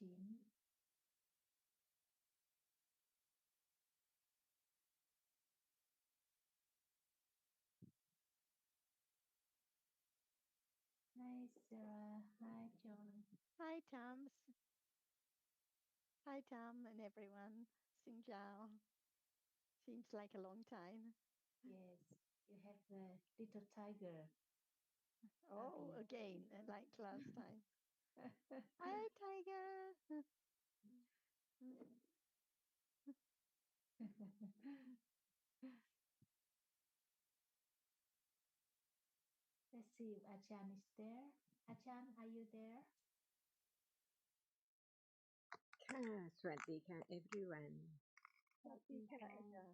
9. Hi Sarah, hi John. Hi, Tams. Hi, Tam and everyone. Xin chào. Seems like a long time. Yes, you have the little tiger Oh, puppy. again, like last time. Hi, Tiger. Let's see if Achan is there. Achan, are you there? ค่ะสวัสดีค่ะ everyone Tiger.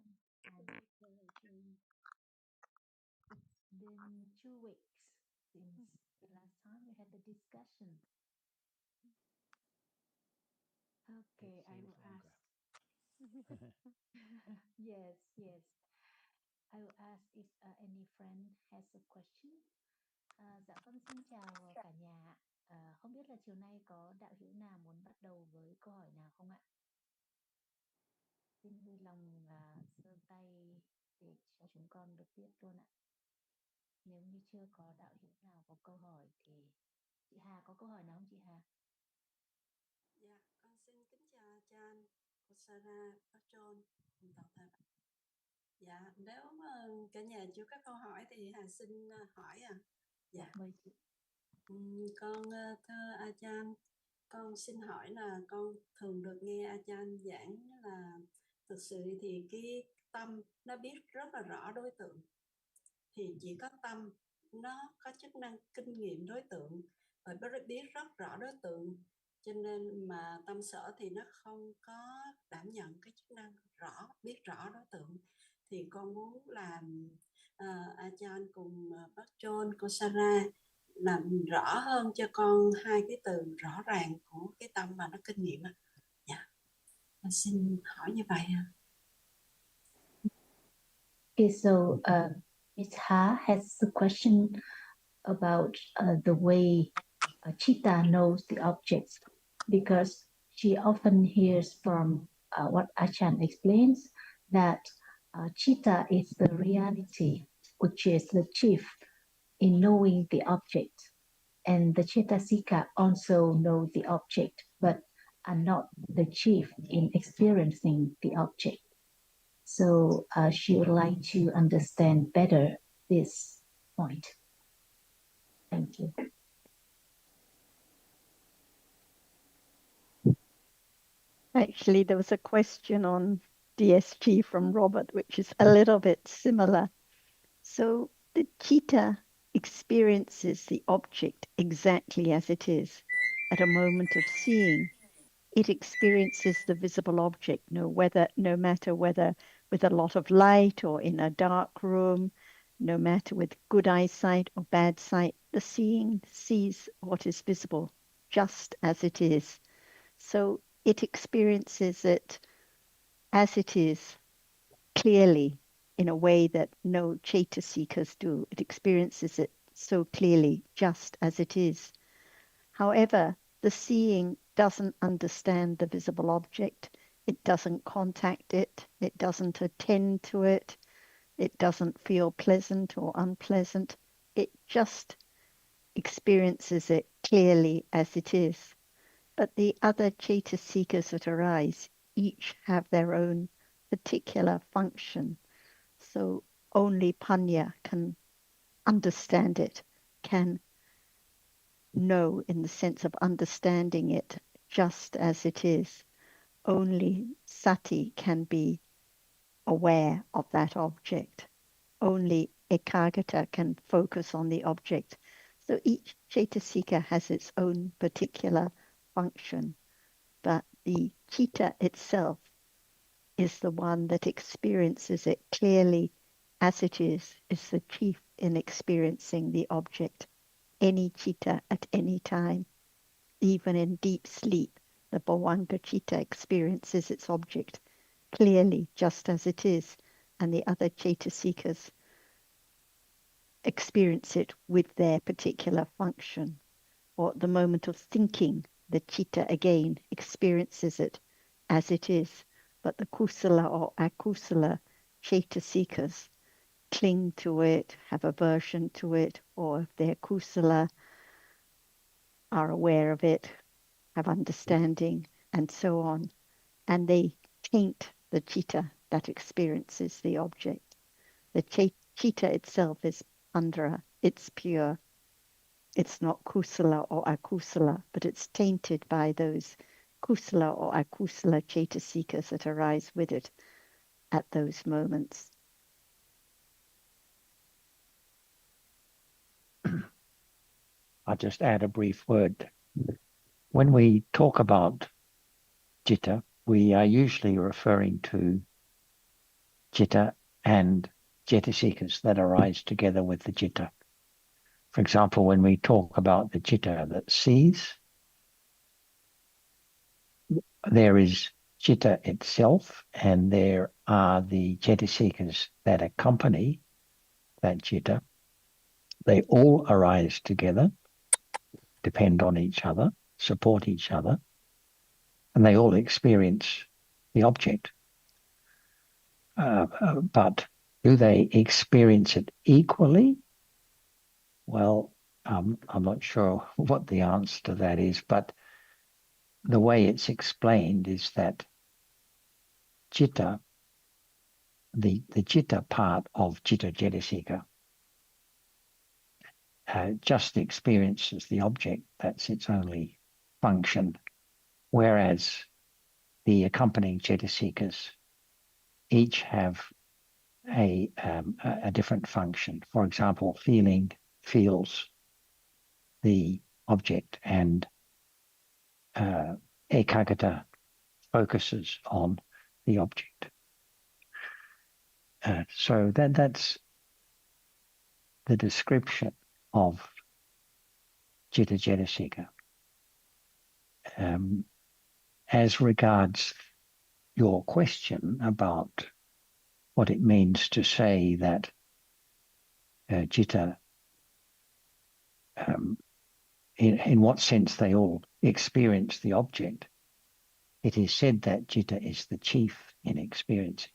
And it's been 2 weeks since the last time we had the discussion. Okay, I will ask. Yes, yes. I will ask if any friend has a question. Dạ vâng, xin chào cả nhà. Không biết là chiều nay có đạo hữu nào muốn bắt đầu với câu hỏi nào không ạ? Xin vui lòng giơ tay để cho chúng con được biết luôn ạ. Nếu như chưa có đạo hữu nào có câu hỏi thì chị Hà có câu hỏi nào không chị Hà? Dạ, con xin kính chào Chan, cô Sarah, bác John, cùng toàn thể. Dạ, nếu mà cả nhà chưa có câu hỏi thì Hà xin hỏi à. Dạ, Mời chị. Con thưa A Chan, con xin hỏi là con thường được nghe A Chan giảng là thực sự thì cái tâm nó biết rất là rõ đối tượng, thì chỉ có tâm nó có chức năng kinh nghiệm đối tượng và biết rất rõ đối tượng, cho nên mà tâm sở thì nó không có đảm nhận cái chức năng biết rõ đối tượng. Thì con muốn làm Achan cùng bác John, cô Sarah làm rõ hơn cho con hai cái từ rõ ràng của cái tâm và nó kinh nghiệm. Dạ, xin hỏi như vậy. Okay, so Ms. Ha has a question about the way Chita knows the objects, because she often hears from what Achan explains that Chita is the reality, which is the chief in knowing the object. And the Chetasika also know the object, but are not the chief in experiencing the object. So she would like to understand better this point. Thank you. Actually, there was a question on DSG from Robert, which is a little bit similar. So the cheetah experiences the object exactly as it is. At a moment of seeing, it experiences the visible object, no matter whether with a lot of light or in a dark room, no matter with good eyesight or bad sight, the seeing sees what is visible just as it is. So it experiences it as it is clearly in a way that no Chaitasikas do. It experiences it so clearly just as it is. However, the seeing doesn't understand the visible object. It doesn't contact it. It doesn't attend to it. It doesn't feel pleasant or unpleasant. It just experiences it clearly as it is. But the other Chaitasikas that arise each have their own particular function. So only Panya can understand it, can know in the sense of understanding it just as it is. Only Sati can be aware of that object. Only Ekagata can focus on the object. So each Chaitasika has its own particular function, but the Chitta itself is the one that experiences it clearly as it is the chief in experiencing the object. Any Chitta at any time, even in deep sleep, the Bhavanga Chitta experiences its object clearly just as it is, and the other Chaitasikas experience it with their particular function. Or at the moment of thinking, the citta again experiences it as it is, but the kusala or akusala cetasikas cling to it, have aversion to it, or if they're kusala, are aware of it, have understanding, and so on. And they taint the citta that experiences the object. The citta itself is andhra, it's pure. It's not kusala or akusala, but it's tainted by those kusala or akusala cetasikas that arise with it at those moments. I'll just add a brief word. When we talk about citta, we are usually referring to citta and cetasikas that arise together with the citta. For example, when we talk about the citta that sees, there is citta itself, and there are the cetasikas that accompany that citta. They all arise together, depend on each other, support each other, and they all experience the object. But do they experience it equally? Well, I'm not sure what the answer to that is, but the way it's explained is that citta, the citta part of citta cetasika, just experiences the object. That's its only function. Whereas the accompanying cetasikas each have a different function. For example, feeling feels the object, and ekagata focuses on the object. So that's the description of citta cetasika. As regards your question about what it means to say that citta, in what sense they all experience the object, it is said that citta is the chief in experiencing.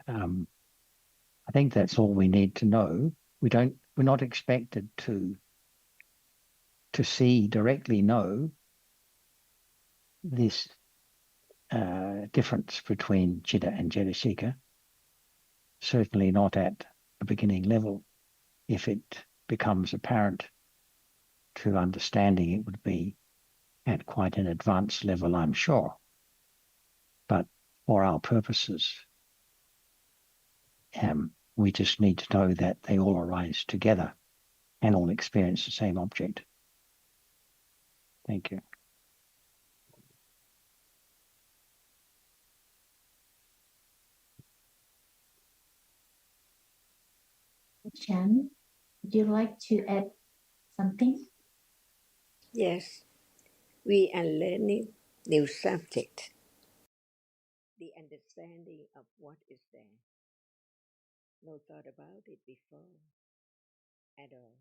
I think that's all we need to know. We're not expected to see, directly know this difference between citta and cetasika. Certainly not at a beginning level. If it becomes apparent to understanding, it would be at quite an advanced level, I'm sure. But for our purposes, we just need to know that they all arise together and all experience the same object. Thank you. Chan, would you like to add something? Yes, we are learning new subject. The understanding of what is there. No thought about it before at all.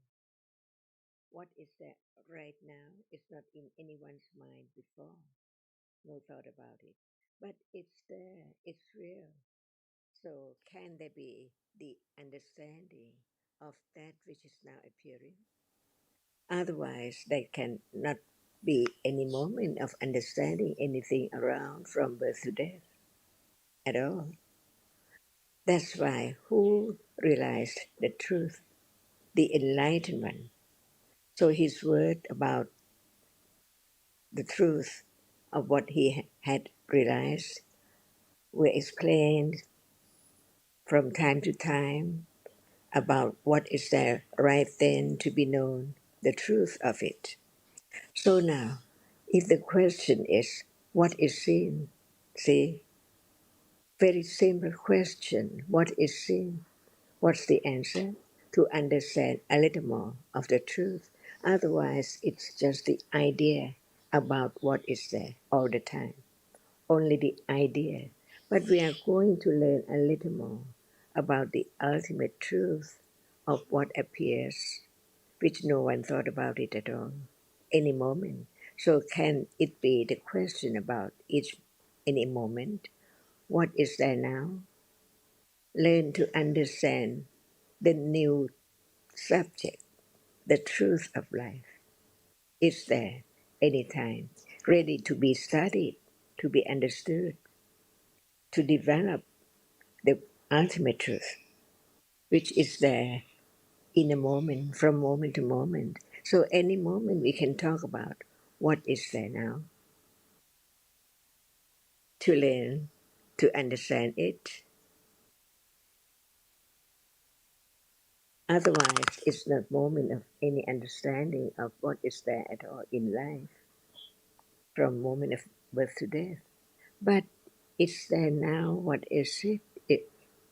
What is there right now is not in anyone's mind before. No thought about it. But it's there, it's real. So can there be the understanding of that which is now appearing? Otherwise, there can not be any moment of understanding anything around from birth to death at all. That's why who realized the truth, the enlightenment. So his word about the truth of what he had realized were explained from time to time about what is there right then to be known, the truth of it. So now, if the question is, what is sin? See, very simple question. What is sin? What's the answer? To understand a little more of the truth. Otherwise, it's just the idea about what is there all the time. Only the idea. But we are going to learn a little more about the ultimate truth of what appears, which no one thought about it at all. any moment. So can it be the question about each any moment? What is there now? Learn to understand the new subject, the truth of life is there anytime, ready to be studied, to be understood, to develop the ultimate truth, which is there in a moment, from moment to moment. So any moment we can talk about what is there now, to learn, to understand it. Otherwise, it's not moment of any understanding of what is there at all in life, from moment of birth to death. But it's there now. What is it?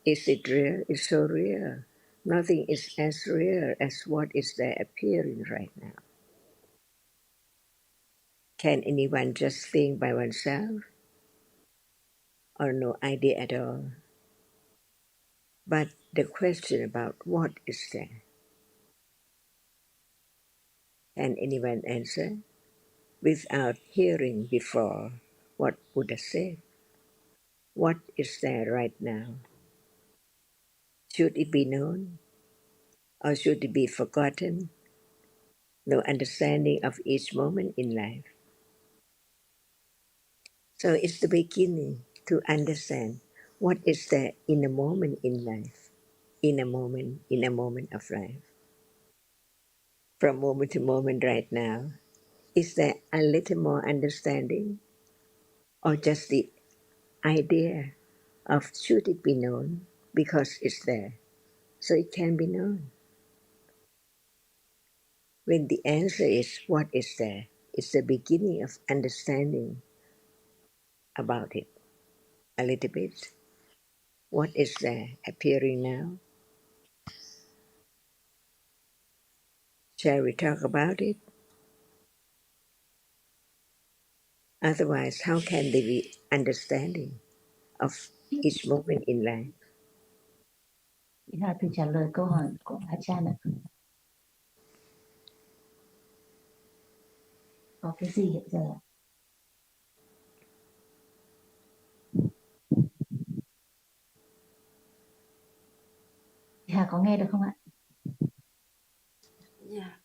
Is it real? It's so real. Nothing is as real as what is there appearing right now. Can anyone just think by oneself or no idea at all? But the question about what is there, can anyone answer without hearing before what Buddha said? What is there right now? Should it be known or should it be forgotten? No understanding of each moment in life. So it's the beginning to understand what is there in a moment in life, in a moment of life. From moment to moment right now, is there a little more understanding or just the idea of should it be known because it's there, so it can be known? When the answer is what is there, it's the beginning of understanding about it a little bit. What is there appearing now? Shall we talk about it? Otherwise, how can there be understanding of each moment in life? Chị Hà thử trả lời câu hỏi của Achan ạ. Có cái gì hiện giờ ạ? Chị Hà có nghe được không ạ? Dạ.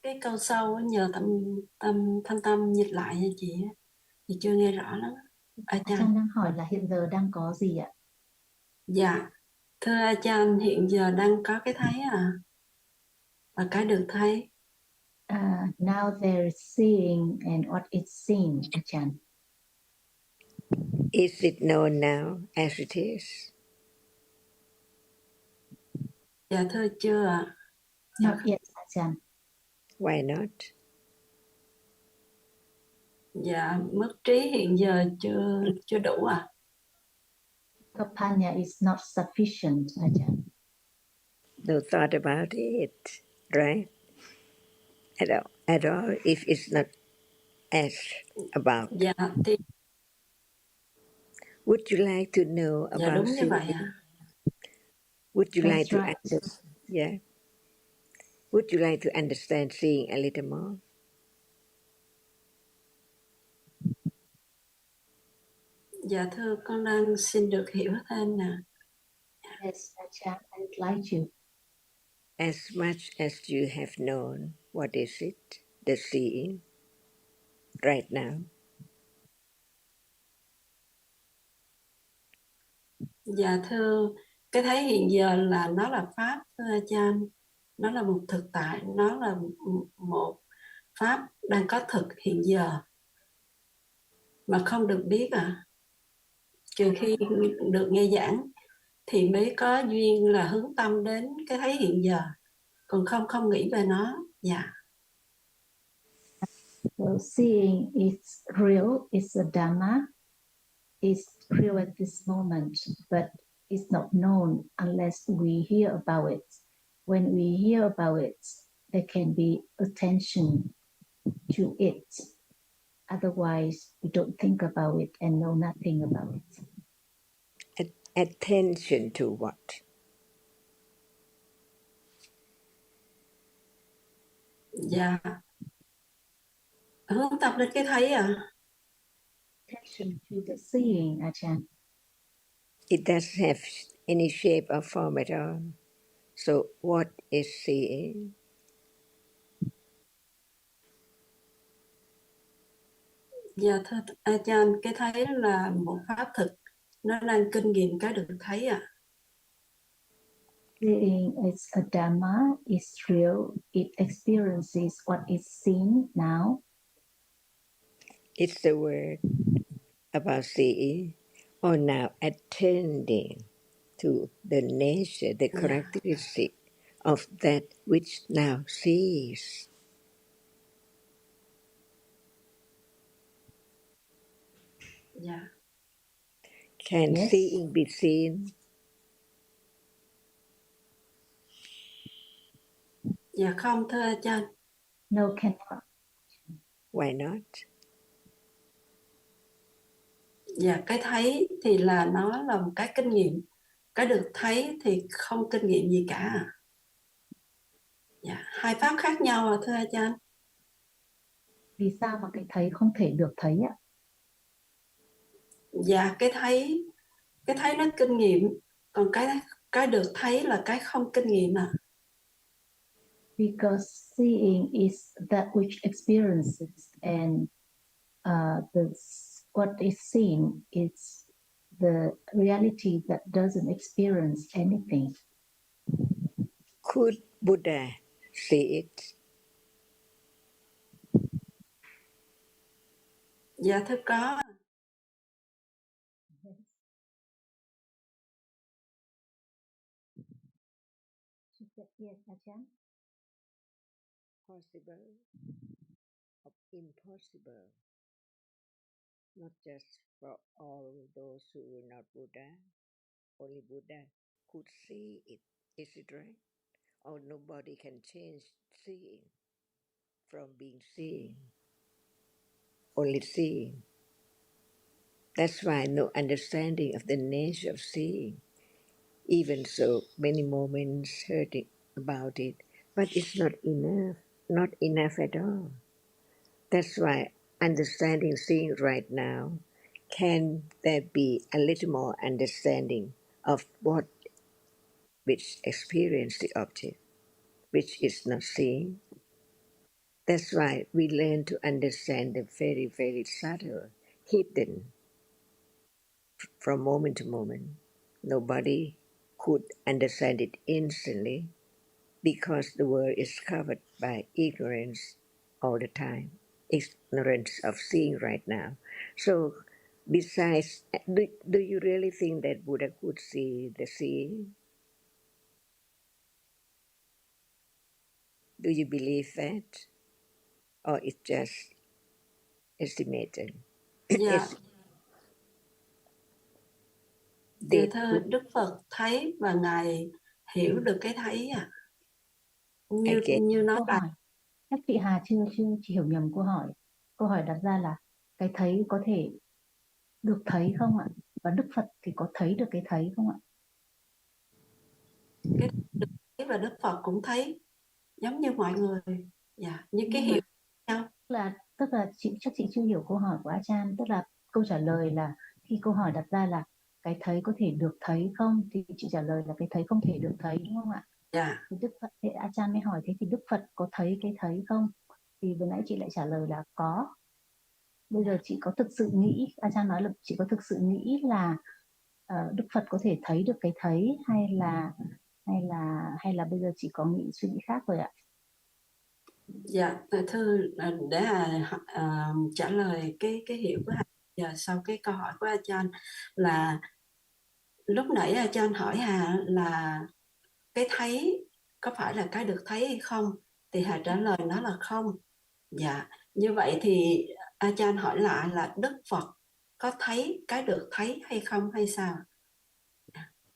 Cái câu sau nhờ Thanh Tâm dịch lại cho chị thì chưa nghe rõ lắm. Achan đang hỏi là hiện giờ đang có gì ạ? Dạ, thưa Achan, hiện giờ đang có cái thấy và cái được thấy. Now there is seeing and what is seen, Achan. Is it known now as it is? Dạ thưa chưa ạ. Not yet, Achan. Why not? Dạ, mức trí hiện giờ chưa đủ ạ. Kapanya is not sufficient, Achan. No thought about it, right? At all, if it's not asked about. Dạ thì Would you like to know dạ about đúng như vậy seeing? ạ. Would you like That's to right. understand? Yeah. Would you like to understand seeing a little more? Dạ thưa con đang xin được hiểu thêm nè. Yes, Achan, I would like you. As much as you have known, what is it? The seeing right now. Dạ thưa, cái thấy hiện giờ là nó là pháp thưa Achan. Nó là một thực tại, nó là một pháp đang có thực hiện giờ mà không được biết trừ khi được nghe giảng thì mới có duyên là hướng tâm đến cái thấy hiện giờ, còn không nghĩ về nó. Dạ. So seeing is real, it's a Dhamma, is real at this moment, but it's not known unless we hear about it. When we hear about it, there can be attention to it. Otherwise, we don't think about it and know nothing about it. Attention to what? Dạ. Hướng tập đến cái thấy à? Attention to the seeing, Ajahn. It doesn't have any shape or form at all. So what is seeing? Dạ thưa Ajahn, cái thấy là một pháp thực, nó đang kinh nghiệm cái được thấy à. Seeing is a Dhamma, is real, it experiences what is seen now. It's the word about seeing, or now attending to the nature, the Dạ, characteristic of that which now sees. dạ, Can Yes, seeing be seen? dạ không thưa Ajahn. no cannot. Why not? Dạ cái thấy thì là nó là một cái kinh nghiệm, cái được thấy thì không kinh nghiệm gì cả à. Dạ, hai pháp khác nhau à thưa Ajahn. Vì sao mà cái thấy không thể được thấy ạ? Dạ cái thấy nó kinh nghiệm, còn cái được thấy là cái không kinh nghiệm à. Because seeing is that which experiences, and what is seen is the reality that doesn't experience anything. Could Buddha see it? Dạ thưa có. Yes. She said yes, Ajahn. Possible or impossible? Not just for all those who were not Buddha, only Buddha could see it. Is it right? Or nobody can change seeing from being seeing, only seeing. That's why no understanding of the nature of seeing. Even so, many moments heard about it, but it's not enough, not enough at all. That's why understanding seeing right now, can there be a little more understanding of what which experience the object, which is not seeing? That's why we learn to understand the very, very subtle, hidden from moment to moment. Nobody could understand it instantly because the world is covered by ignorance all the time, ignorance of seeing right now. So, besides, do you really think that Buddha could see the seeing? Do you believe that? Or it's just estimated? Dạ, It's, dạ they thưa could, Đức Phật thấy và Ngài hiểu được cái thấy à. Như again, như nói Câu là hỏi, chắc chị Hà chưa chị hiểu nhầm câu hỏi. Câu hỏi đặt ra là cái thấy có thể được thấy không ạ? Và Đức Phật thì có thấy được cái thấy không ạ? cái được thấy và Đức Phật cũng thấy giống như mọi người. Dạ, như cái Nhưng hiểu mà nhau. tức là chắc chị chưa hiểu câu hỏi của A Chan, tức là câu trả lời là khi câu hỏi đặt ra là cái thấy có thể được thấy không, thì chị trả lời là cái thấy không thể được thấy, đúng không ạ? Dạ, Thì Đức Phật, thì A Chan mới hỏi thế thì Đức Phật có thấy cái thấy không? Thì vừa nãy chị lại trả lời là có. Bây giờ chị có thực sự nghĩ, A Chan nói là chị có thực sự nghĩ là Đức Phật có thể thấy được cái thấy, hay là bây giờ chị có nghĩ suy nghĩ khác rồi ạ? dạ thưa để trả lời cái hiểu của Hà giờ sau cái câu hỏi của Ajahn là lúc nãy Ajahn hỏi Hà là cái thấy có phải là cái được thấy hay không, thì Hà trả lời nó là không. Dạ, như vậy thì Ajahn hỏi lại là Đức Phật có thấy cái được thấy hay không hay sao?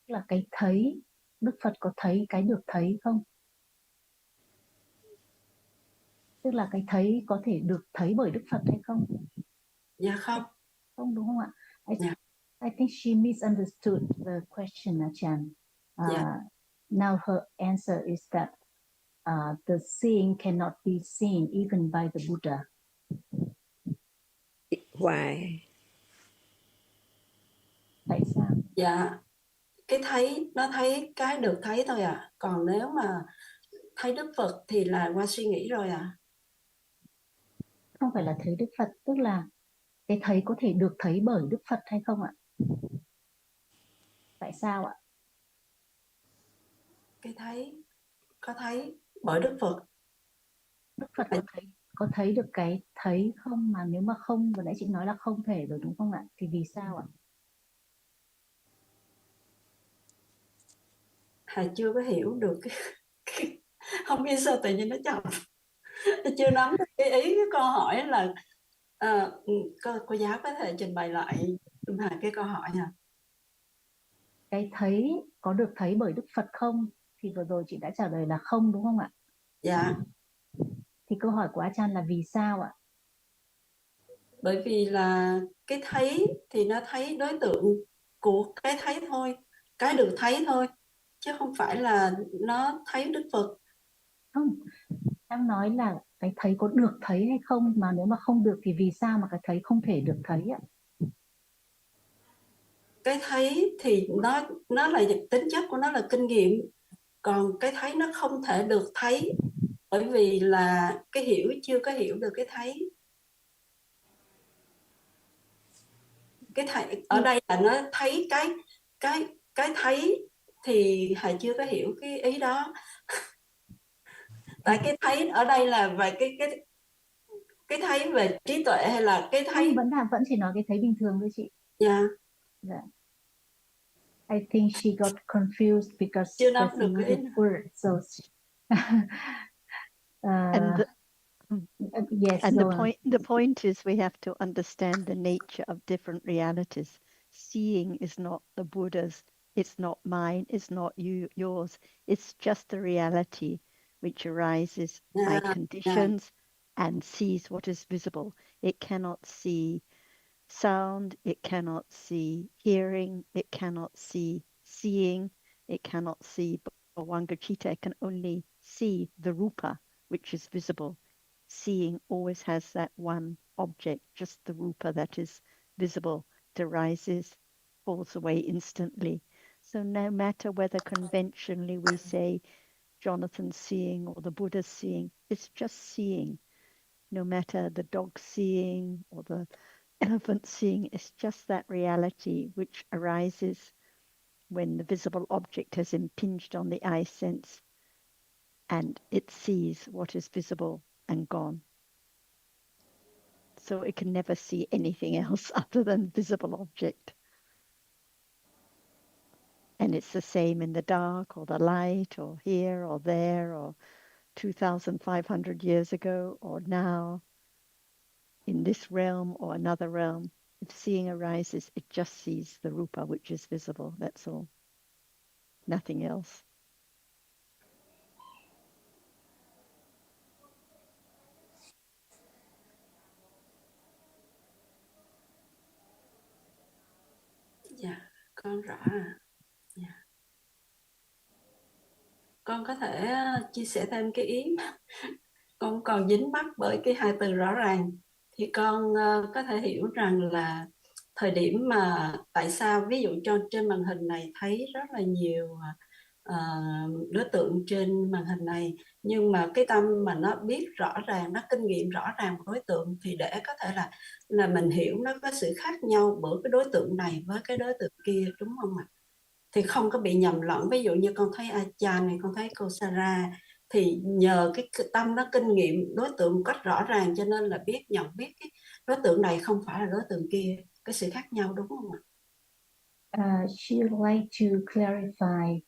Là cái thấy, Đức Phật có thấy cái được thấy không? Tức là cái thấy có thể được thấy bởi Đức Phật hay không? Dạ không. Không, đúng không ạ? I, Dạ, I think she misunderstood the question, Achan. dạ, Now her answer is that the seeing cannot be seen even by the Buddha. Why? Tại sao? Dạ, cái thấy nó thấy cái được thấy thôi à, còn nếu mà thấy Đức Phật thì là qua suy nghĩ rồi à. Không phải là thấy Đức Phật, tức là cái thấy có thể được thấy bởi Đức Phật hay không ạ? Tại sao ạ? Cái thấy có thấy bởi Đức Phật. Đức Phật có thấy được cái thấy không, mà nếu mà không, vừa nãy chị nói là không thể rồi đúng không ạ? Thì vì sao ạ? Hà chưa có hiểu được không biết sao tự nhiên nó chậm. Chưa nắm được cái ý cái câu hỏi là cô giáo có thể trình bày lại giùm Hà cái câu hỏi nha. Cái thấy có được thấy bởi Đức Phật không? Thì vừa rồi chị đã trả lời là không đúng không ạ? Dạ, Thì câu hỏi của A Chan là vì sao ạ? bởi vì là cái thấy thì nó thấy đối tượng của cái thấy thôi, cái được thấy thôi, chứ không phải là nó thấy Đức Phật. Không, em nói là cái thấy có được thấy hay không, mà nếu mà không được thì vì sao mà cái thấy không thể được thấy ạ? Cái thấy thì nó là tính chất của nó là kinh nghiệm, còn cái thấy nó không thể được thấy bởi vì là cái hiểu chưa có hiểu được cái thấy. Cái thấy ở Chưa. đây là nó thấy cái cái thấy thì Hà chưa có hiểu cái ý đó. Tại cái thấy ở đây là về cái thấy về trí tuệ hay là cái Không, thấy. vẫn chỉ nói cái thấy bình thường thôi chị. Dạ, Dạ. I think she got confused because chưa nắm there's được cái another ý. word. So, And uh, the, yes, and go on. the point is we have to understand the nature of different realities. Seeing is not the Buddha's, it's not mine, it's not yours. It's just the reality which arises by Dạ, dạ, conditions and sees what is visible. It cannot see sound, it cannot see hearing, it cannot see seeing, it cannot see Bhavangachita, it can only see the rupa, which is visible. Seeing always has that one object, just the rupa that is visible. It arises, falls away instantly. So no matter whether conventionally we say Jonathan's seeing or the Buddha's seeing, it's just seeing. No matter the dog seeing or the elephant seeing, is just that reality which arises when the visible object has impinged on the eye sense and it sees what is visible and gone. So it can never see anything else other than visible object. And it's the same in the dark or the light or here or there or 2,500 years ago or now in this realm or another realm. If seeing arises, it just sees the rupa, which is visible. That's all. Nothing else. dạ, con rõ à. Dạ. Con có thể chia sẻ thêm cái ý mà con còn dính mắc bởi cái hai từ rõ ràng, thì con có thể hiểu rằng là thời điểm mà tại sao ví dụ cho trên màn hình này thấy rất là nhiều ờ, đối tượng trên màn hình này, nhưng mà cái tâm mà nó biết rõ ràng, nó kinh nghiệm rõ ràng một đối tượng, thì để có thể là mình hiểu nó có sự khác nhau bởi cái đối tượng này với cái đối tượng kia, đúng không ạ? Thì không có bị nhầm lẫn. Ví dụ như con thấy Achan này, con thấy cô Sarah, thì nhờ cái tâm nó kinh nghiệm đối tượng một cách rõ ràng, cho nên là nhận biết cái đối tượng này không phải là đối tượng kia, cái sự khác nhau, đúng không ạ? She would like to clarify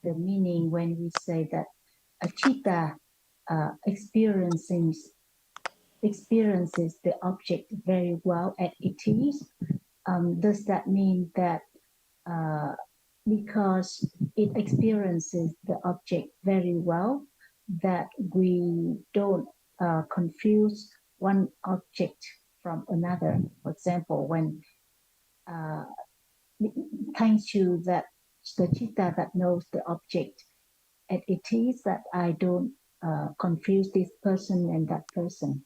the meaning when we say that a cheetah experiences the object very well at it is. Does that mean that uh, because it experiences the object very well, that we don't confuse one object from another? For example, when uh, thanks to that the cheetah that knows the object, and it is that I don't confuse this person and that person.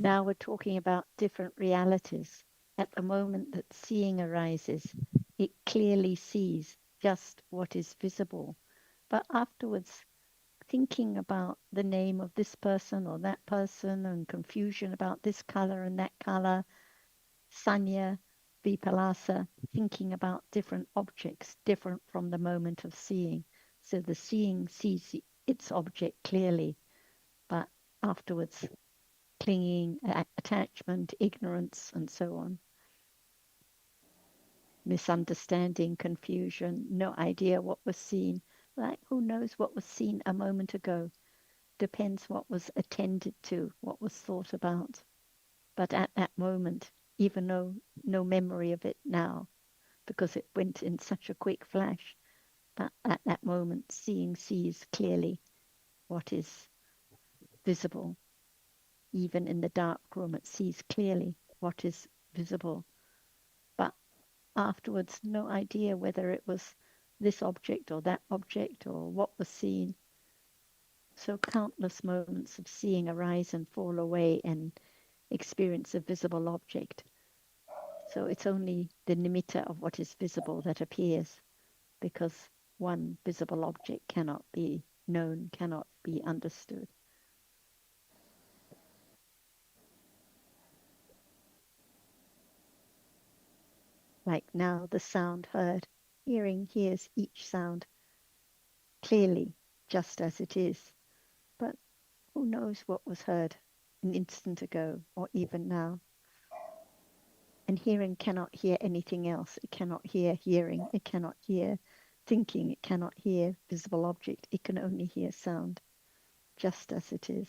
Now we're talking about different realities. At the moment that seeing arises, it clearly sees just what is visible. But afterwards, thinking about the name of this person or that person and confusion about this color and that color, sanya, vipalasa, thinking about different objects, different from the moment of seeing. So the seeing sees its object clearly, but afterwards, clinging, attachment, ignorance, and so on, misunderstanding, confusion, no idea what was seen. Like, who knows what was seen a moment ago? Depends what was attended to, what was thought about. But at that moment, even though no memory of it now, because it went in such a quick flash, but at that moment, seeing sees clearly what is visible. Even in the dark room, it sees clearly what is visible. But afterwards, no idea whether it was this object or that object or what was seen. So countless moments of seeing arise and fall away and experience a visible object. So it's only the nimitta of what is visible that appears, because one visible object cannot be known, cannot be understood. Like now, the sound heard. Hearing hears each sound clearly, just as it is. But who knows what was heard an instant ago or even now? And hearing cannot hear anything else. It cannot hear hearing. It cannot hear thinking. It cannot hear visible object. It can only hear sound, just as it is.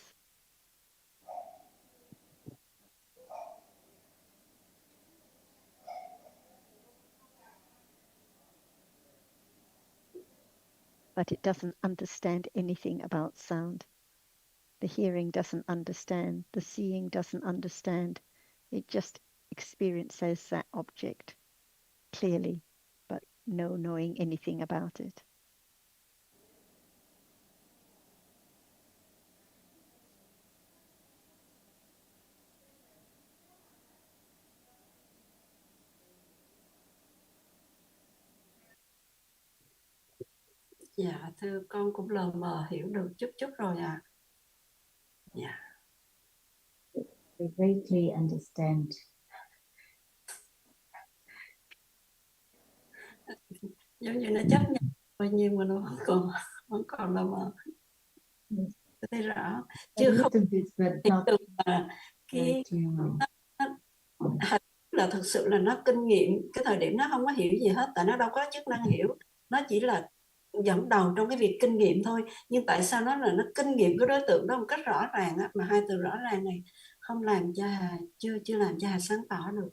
But it doesn't understand anything about sound. The hearing doesn't understand. The seeing doesn't understand. It just experiences that object clearly, but no knowing anything about it. Dạ thưa con cũng lờ mờ hiểu được chút chút rồi ạ. Dạ. They vaguely understand. Giống như nó chấp nhận bao nhiêu mà nó vẫn còn lờ mờ. Tôi thấy rõ. Chưa không bit, but hiểu not được mà cái là thực sự là nó kinh nghiệm cái thời điểm nó không có hiểu gì hết, tại nó đâu có chức năng hiểu, nó chỉ là dẫn đầu trong cái việc kinh nghiệm thôi. Nhưng tại sao nó là nó kinh nghiệm cái đối tượng đó một cách rõ ràng á, mà hai từ rõ ràng này không làm cho Hà chưa làm cho Hà sáng tỏ được.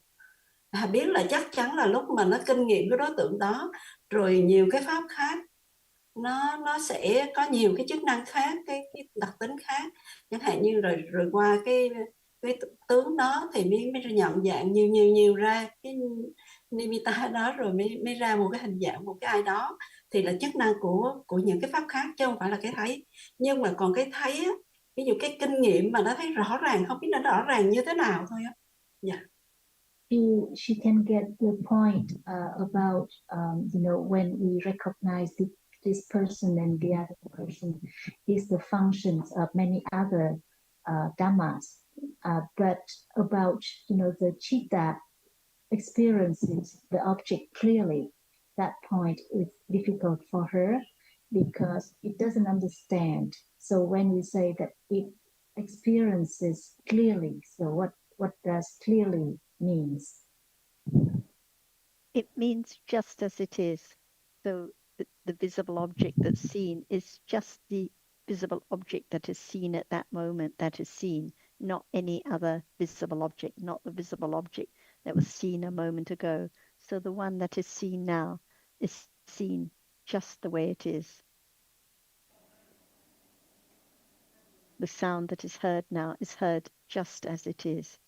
Hà biết là chắc chắn là lúc mà nó kinh nghiệm cái đối tượng đó rồi nhiều cái pháp khác nó sẽ có nhiều cái chức năng khác, cái đặc tính khác, chẳng hạn như rồi qua cái tướng đó thì mới nhận dạng nhiều ra cái nimitta đó, rồi mới ra một cái hình dạng một cái ai đó, thì là chức năng của những cái pháp khác chứ không phải là cái thấy. Nhưng mà còn cái thấy á, ví dụ cái kinh nghiệm mà nó thấy rõ ràng, không biết nó rõ ràng như thế nào thôi á. Dạ. She can get the point about when we recognize this person and the other person is the functions of many other dhammas, but about the chitta experiences the object clearly. That point is difficult for her because it doesn't understand. So when we say that it experiences clearly, so what does clearly means? It means just as it is. So the visible object that's seen is just the visible object that is seen at that moment, that is seen, not any other visible object, not the visible object that was seen a moment ago. So the one that is seen now is seen just the way it is. The sound that is heard now is heard just as it is.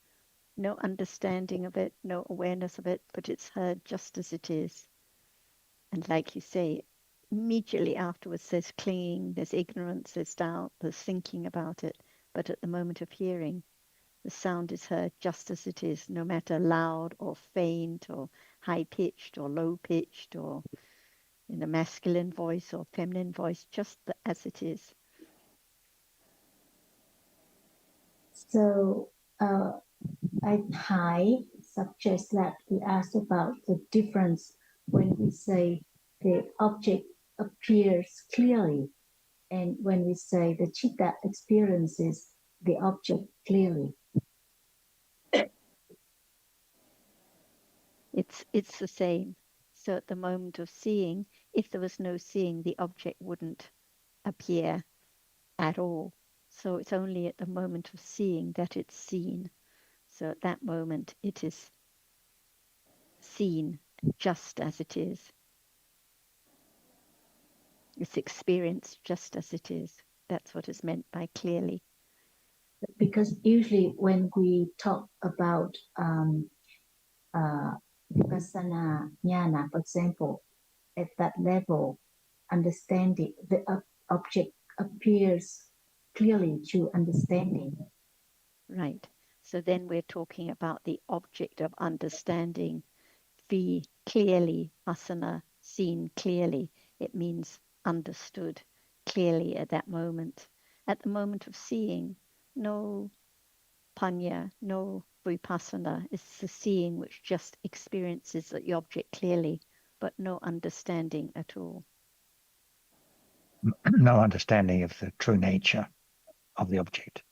No understanding of it, no awareness of it, but it's heard just as it is. And like you say, immediately afterwards, there's clinging, there's ignorance, there's doubt, there's thinking about it. But at the moment of hearing, The sound is heard just as it is, no matter loud or faint or high-pitched or low-pitched or in a masculine voice or feminine voice, just as it is. So I suggest that we ask about the difference when we say the object appears clearly and when we say the chitta experiences the object clearly. It's the same. So at the moment of seeing, if there was no seeing, the object wouldn't appear at all. So it's only at the moment of seeing that it's seen. So at that moment, it is seen just as it is. It's experienced just as it is. That's what is meant by clearly. Because usually when we talk about vipassana jnana, for example, at that level, understanding the object appears clearly to understanding. Right. So then we're talking about the object of understanding, the clearly, asana, seen clearly. It means understood clearly at that moment. At the moment of seeing, no panya, no vipassana. It's the seeing which just experiences the object clearly, but no understanding at all. No understanding of the true nature of the object.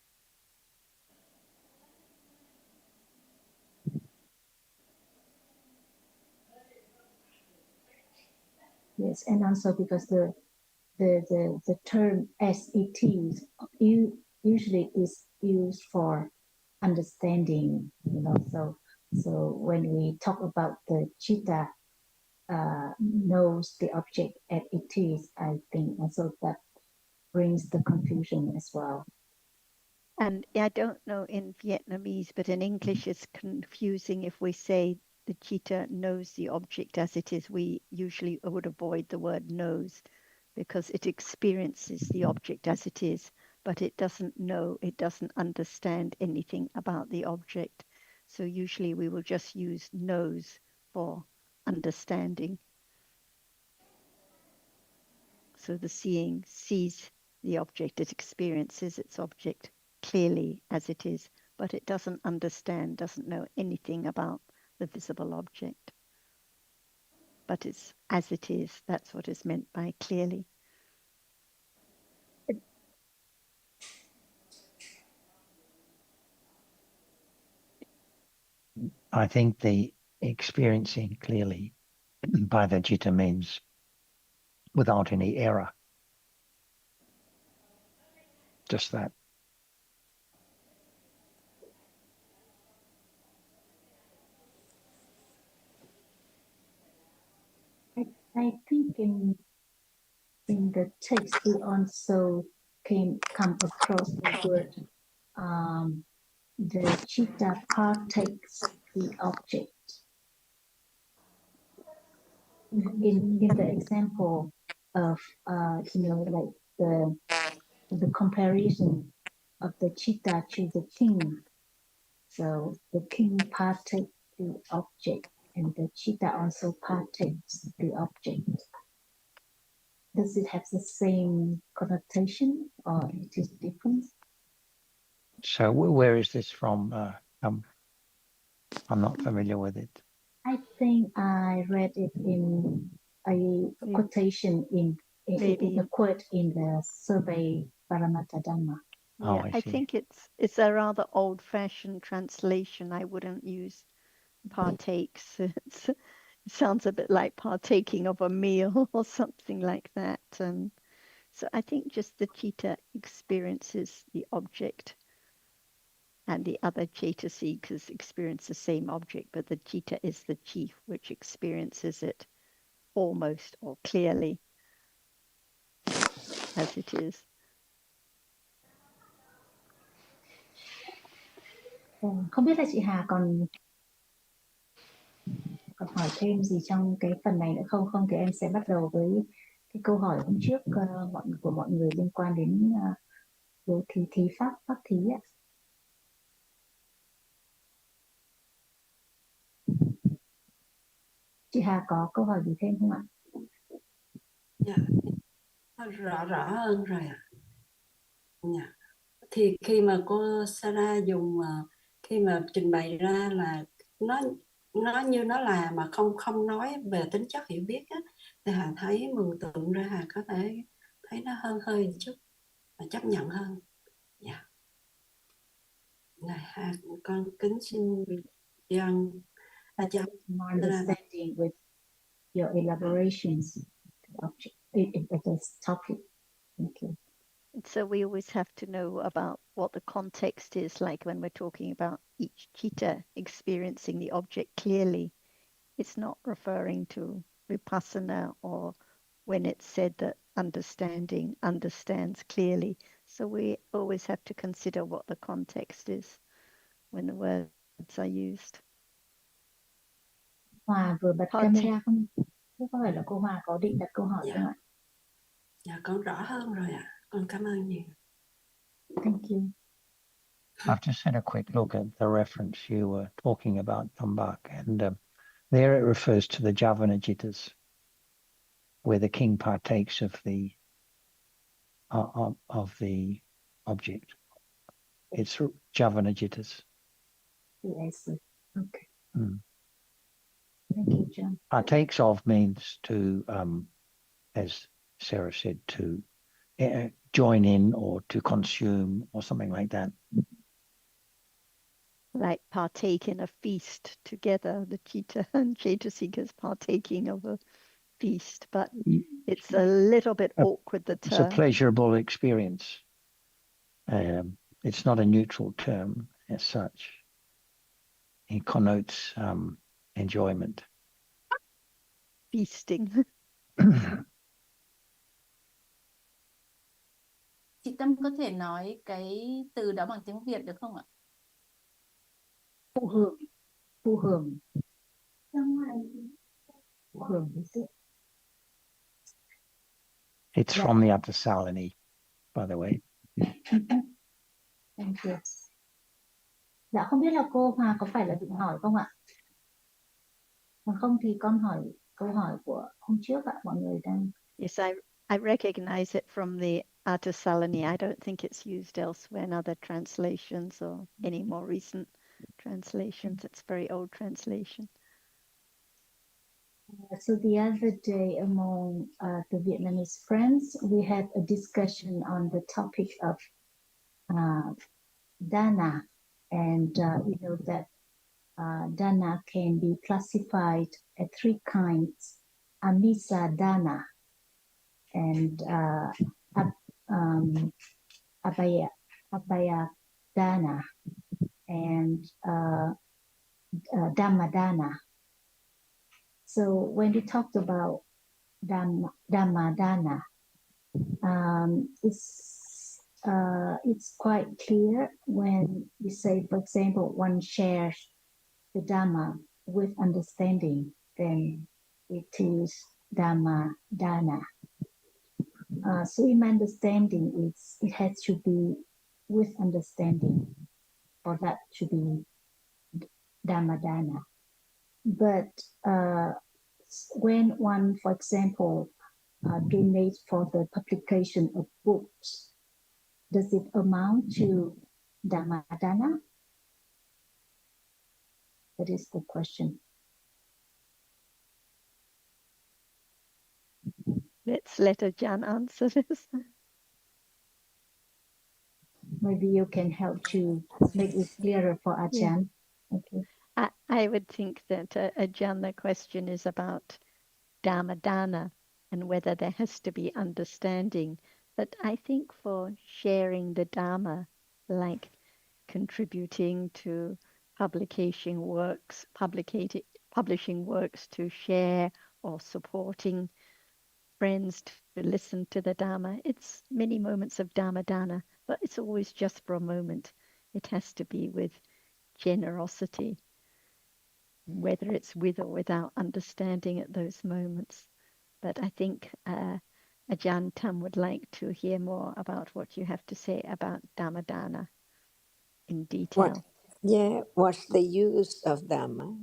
Yes, and also because the term as it is usually is used for understanding, so when we talk about the chitta knows the object as it is, I think also that brings the confusion as well. And I don't know in Vietnamese, but in English it's confusing if we say the cheetah knows the object as it is. We usually would avoid the word knows because it experiences the object as it is, but it doesn't know, it doesn't understand anything about the object. So usually we will just use knows for understanding. So the seeing sees the object, it experiences its object clearly as it is, but it doesn't understand, doesn't know anything about the visible object. But it's as it is, that's what is meant by clearly. I think the experiencing clearly by the citta means without any error. Just that. I think in the text we also come across the word the chitta partakes the object. In the example of like the comparison of the chitta to the king. So the king partakes the object and the chitta also partakes the object. Does it have the same connotation or it is different? So where is this from? I'm not familiar with it. I think I read it in a quotation in a quote in the survey Paramatta Dhamma. Yeah, I I see. think it's a rather old-fashioned translation. I wouldn't use partakes. It sounds a bit like partaking of a meal or something like that. And so I think just the cheetah experiences the object and the other cetas experience the same object, but the cheetah is the chief which experiences it almost or clearly as it is. Không biết là chị Hà còn hỏi thêm gì trong cái phần này nữa không? Không thì em sẽ bắt đầu với cái câu hỏi hôm trước của mọi người liên quan đến vô thí pháp pháp thí ạ. Chị Hà có câu hỏi gì thêm không ạ? Dạ, rõ hơn rồi ạ. Dạ. Thì khi mà cô Sarah dùng khi mà trình bày ra là nó như nó là mà không nói về tính chất hiểu biết á, thì Hà thấy mường tượng ra Hà có thể thấy nó hơn hơi một chút và chấp nhận hơn. Dạ. Này Hà con kính xin dân More understanding with your elaborations of this topic. Thank you. So we always have to know about what the context is like when we're talking about each chitta experiencing the object clearly. It's not referring to vipassana or when it's said that understanding understands clearly. So we always have to consider what the context is when the words are used. Hòa vừa bật camera không? Có phải là cô Hòa có định đặt câu hỏi không ạ? Dạ con rõ hơn rồi ạ. Con cảm ơn nhiều. Thank you. I've just had a quick look at the reference you were talking about, Tambak, and there it refers to the Javana Jittas, where the king partakes of the object. It's Javana Jittas. Yes. Okay. Mm. Thank you, John. Partakes of means to, as Sarah said, to join in or to consume or something like that. Like partake in a feast together, the Chitta and Chaitasikas partaking of a feast, but it's a little bit awkward, the term. It's a pleasurable experience. It's not a neutral term as such. It connotes enjoyment. Feasting. Chị Tâm có thể nói cái từ đó bằng tiếng Việt được không ạ? Thụ hưởng. Thụ hưởng. Thụ hưởng is it? It's from the Atasalini, by the way. Thank you. Dạ không biết là cô Hòa có phải là định hỏi không ạ? Còn không thì con hỏi câu hỏi của hôm trước ạ, mọi người đang. Yes, I recognize it from the Atasalini. I don't think it's used elsewhere in other translations or any more recent translations. It's a very old translation. So the other day among the Vietnamese friends, we had a discussion on the topic of dana, and we know that dana can be classified at three kinds: amisa dana, and abaya dana, and dhamma dana. So when we talked about dhamma dana, it's quite clear when we say, for example, one shares the Dhamma with understanding, then it is Dhamma Dana. So in my understanding, it has to be with understanding for that to be Dhamma Dana. But when one, for example, donates for the publication of books, does it amount to Dhamma Dana? That is the question. Let's let Ajahn answer this. Maybe you can help to make it clearer for Ajahn. Yeah. Okay. I would think that Ajahn, the question is about Dhamma Dana and whether there has to be understanding. But I think for sharing the Dhamma, like contributing to publishing works to share or supporting friends to listen to the Dhamma. It's many moments of Dhamma Dana, but it's always just for a moment. It has to be with generosity, whether it's with or without understanding at those moments. But I think Ajahn Tam would like to hear more about what you have to say about Dhamma Dana in detail. What's the use of Dhamma?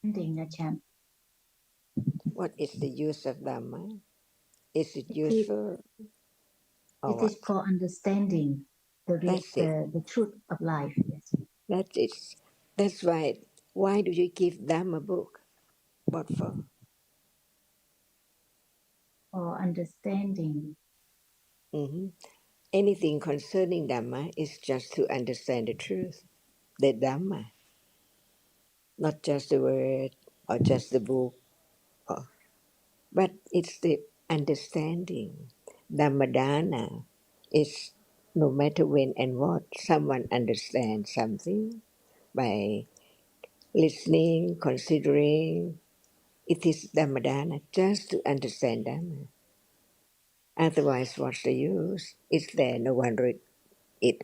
Ajahn. What is the use of Dhamma? Is it It is, useful or it is what? for understanding That's it. the truth of life. Yes. That's it. That's why. Why do you give Dhamma book? What for? For understanding. Hmm. Anything concerning Dhamma is just to understand the truth, the Dhamma, not just the word or just the book, but it's the understanding. Dhammadana is no matter when and what, someone understands something by listening, considering. It is Dhammadana just to understand Dhamma. Otherwise, what's the use? It's there, no one read it,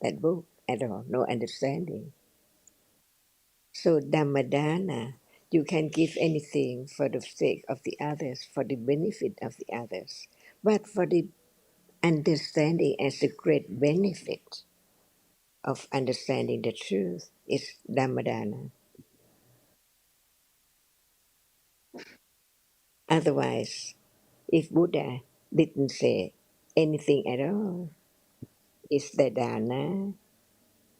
that book at all, no understanding. So Dhammadana, you can give anything for the sake of the others, for the benefit of the others, but for the understanding as a great benefit of understanding the truth is Dhammadana. Otherwise, if Buddha didn't say anything at all, it's the dana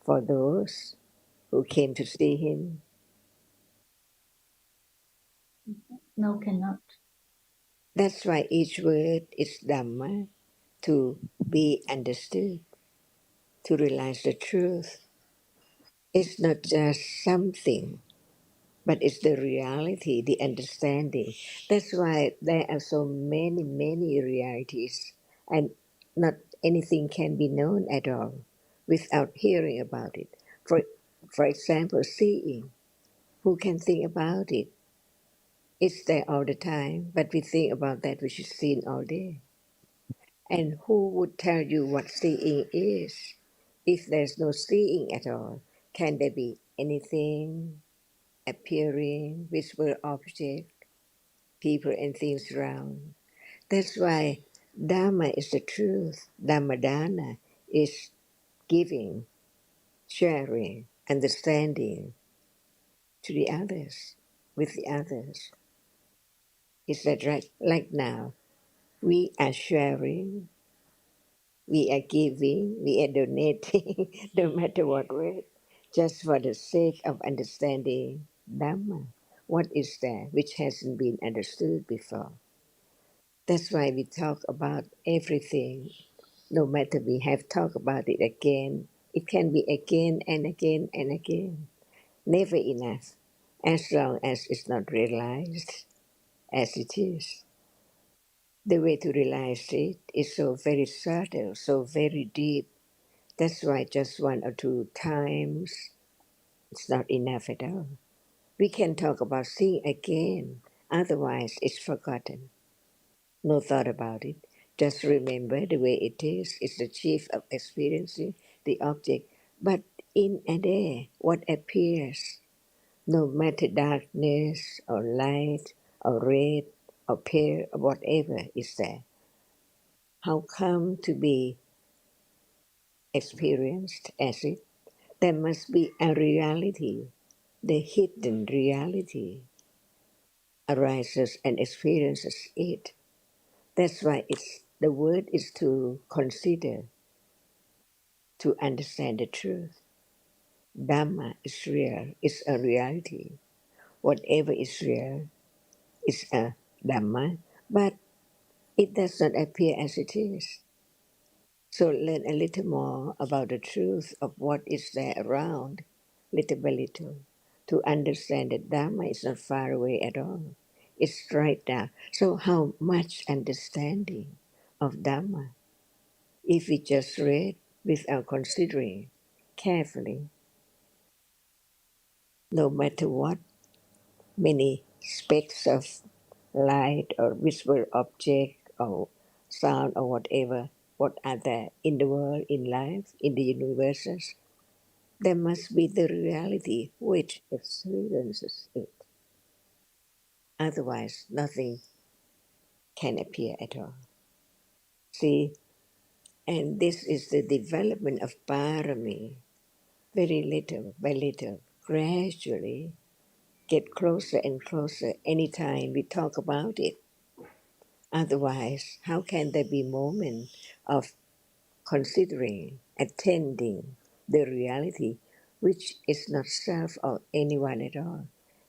for those who came to see him. No, cannot. That's why each word is Dhamma, to be understood, to realize the truth. It's not just something, but it's the reality, the understanding. That's why there are so many, many realities, and not anything can be known at all without hearing about it. For example, seeing. Who can think about it? It's there all the time, but we think about that which is seen all day. And who would tell you what seeing is? If there's no seeing at all, can there be anything appearing, visible object, people and things around? That's why Dhamma is the truth. Dhammadana is giving, sharing, understanding to the others, with the others. Is that right? Like now, we are sharing, we are giving, we are donating, no matter what way, just for the sake of understanding Dhamma. What is there which hasn't been understood before? That's why we talk about everything. No matter we have talked about it again, it can be again and again and again. Never enough, as long as it's not realized as it is. The way to realize it is so very subtle, so very deep. That's why just one or two times it's not enough at all. We can talk about seeing again, otherwise it's forgotten. No thought about it. Just remember the way it is. It's the chief of experiencing the object. But in and there, what appears, no matter darkness or light or red or pale or whatever is there, how come to be experienced as it? There must be a reality, the hidden reality arises and experiences it. That's why the word is to consider, to understand the truth. Dhamma is real, is a reality. Whatever is real is a Dhamma, but it does not appear as it is. So learn a little more about the truth of what is there around, little by little, to understand that Dhamma is not far away at all. It's right there. So how much understanding of Dhamma if we just read without considering carefully, no matter what many specks of light or visible object or sound or whatever, what are there in the world, in life, in the universes, there must be the reality which experiences it. Otherwise, nothing can appear at all. See, and this is the development of parami, very little by little, gradually. get closer and closer anytime we talk about it. Otherwise, how can there be moment of considering, attending the reality which is not self or anyone at all?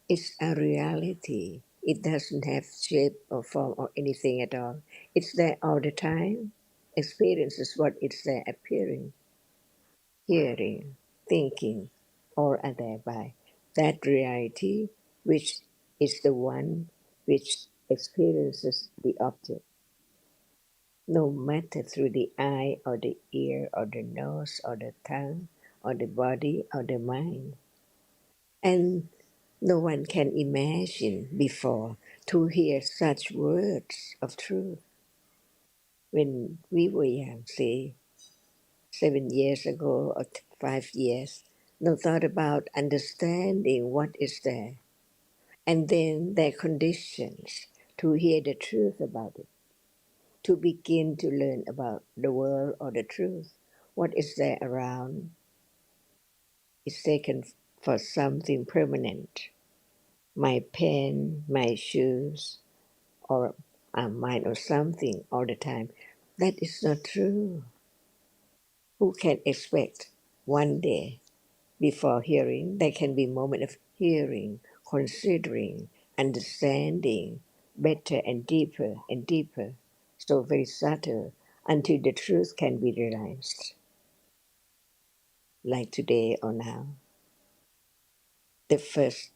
It's a reality. It doesn't have shape or form or anything at all. It's there all the time. Experience is what it's there appearing, hearing, thinking, all are thereby. That reality which is the one which experiences the object, no matter through the eye or the ear or the nose or the tongue or the body or the mind. And no one can imagine before to hear such words of truth. When we were young, say 7 years ago or 5 years, no thought about understanding what is there, and then their conditions to hear the truth about it, to begin to learn about the world or the truth. What is there around is taken for something permanent. My pen, my shoes, or mine or something all the time. That is not true. Who can expect one day before hearing? There can be moment of hearing, considering, understanding better and deeper, so very subtle until the truth can be realized. Like today or now, the first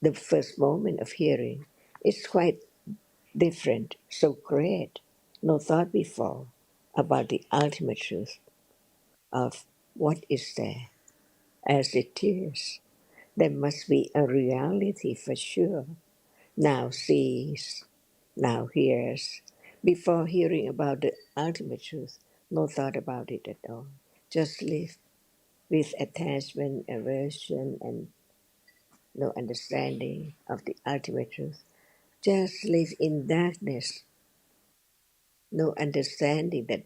the first moment of hearing is quite different, so great, no thought before about the ultimate truth of what is there as it is. There must be a reality for sure. Now sees, now hears. Before hearing about the ultimate truth, no thought about it at all. Just live with attachment, aversion, and no understanding of the ultimate truth. Just live in darkness, no understanding that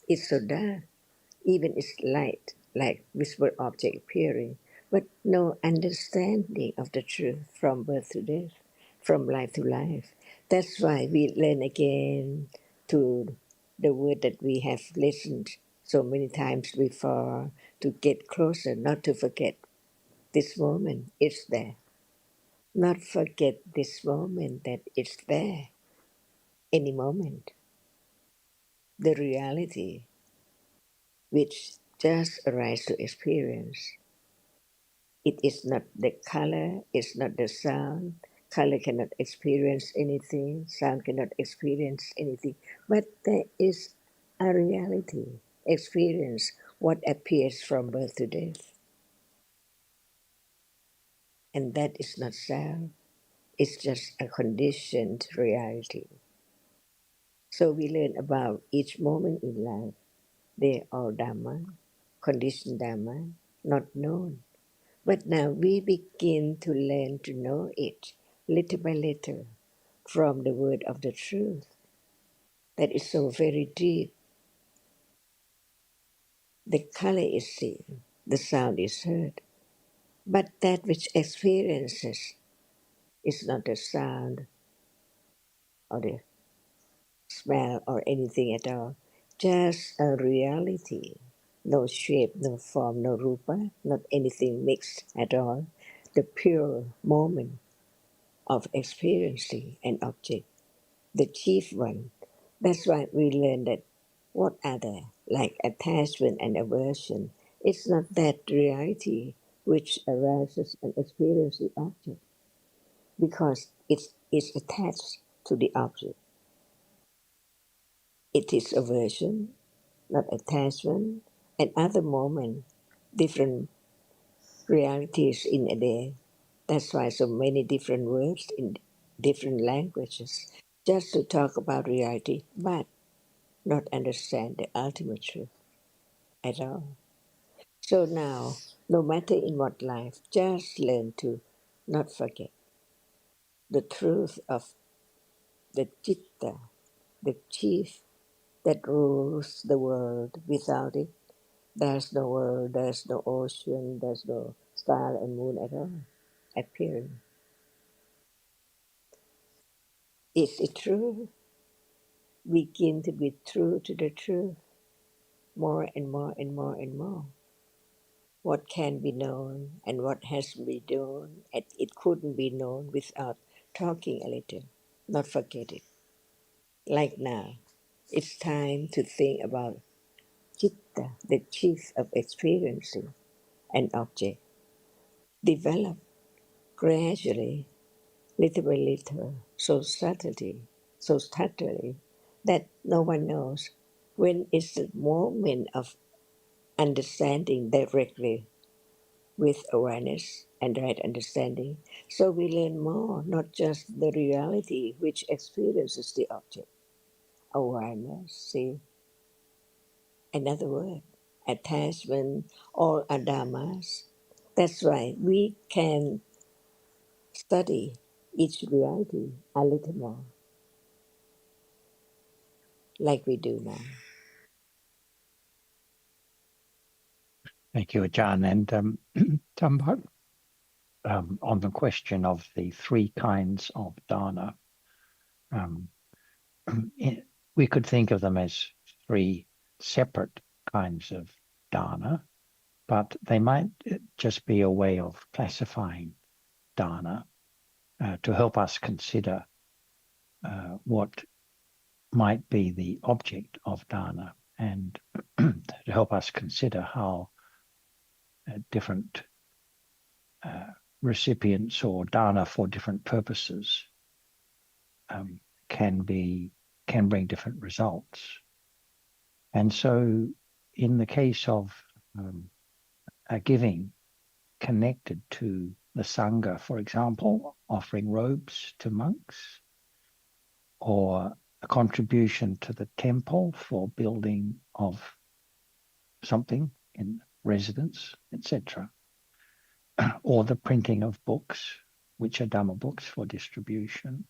it's so dark. Even it's light, like visible object appearing, but no understanding of the truth from birth to death, from life to life. That's why we learn again to the word that we have listened so many times before, to get closer, not to forget this moment is there. Not forget this moment that it's there, any moment. The reality which just arises to experience. It is not the color, it's not the sound. Color cannot experience anything, sound cannot experience anything. But there is a reality, experience what appears from birth to death. And that is not sound, it's just a conditioned reality. So we learn about each moment in life. They are Dhamma, conditioned Dhamma, not known. But now we begin to learn to know it little by little from the word of the truth that is so very deep. The color is seen, the sound is heard, but that which experiences is not the sound or the smell or anything at all, just a reality. No shape, no form, no rupa, not anything mixed at all. The pure moment of experiencing an object, the chief one. That's why we learn that what are there, like attachment and aversion. It's not that reality which arises and experiences the object because it's attached to the object. It is aversion, not attachment, and other moment, different realities in a day. That's why so many different words in different languages, just to talk about reality, but not understand the ultimate truth at all. So now, no matter in what life, just learn to not forget the truth of the citta, the chief that rules the world. Without it, there's no world, there's no ocean, there's no star and moon at all. appearing. Is it true? Begin to be true to the truth more and more and more and more. What can be known and what has to be known, and it couldn't be known without talking a little. Not forget it. Like now, it's time to think about Chitta, the chief of experiencing an object. Develop gradually, little by little, so subtly that no one knows when is the moment of understanding directly with awareness and right understanding. So we learn more, not just the reality which experiences the object. Awareness, see, another word, attachment, all are dhammas. That's right, we can study each reality a little more, like we do now. Thank you, Ajahn. And Thamba, on the question of the three kinds of dana, um, we could think of them as three separate kinds of dana, but they might just be a way of classifying dana to help us consider what might be the object of dana and to help us consider how different recipients or dana for different purposes can bring different results. And so in the case of a giving connected to the Sangha, for example, offering robes to monks, or a contribution to the temple for building of something in residence, etc., or the printing of books, which are Dhamma books for distribution.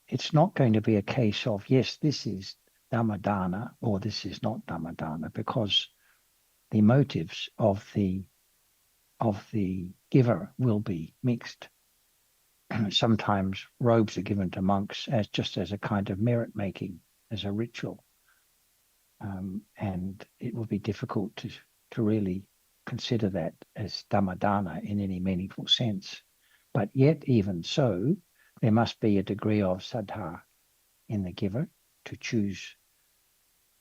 It's not going to be a case of, yes, this is Dhamma dana or this is not Dhamma dana, because the motives of the giver will be mixed. Sometimes robes are given to monks as just as a kind of merit making, as a ritual, and it will be difficult to really consider that as Dhamma dana in any meaningful sense. But yet, even so, there must be a degree of saddha in the giver to choose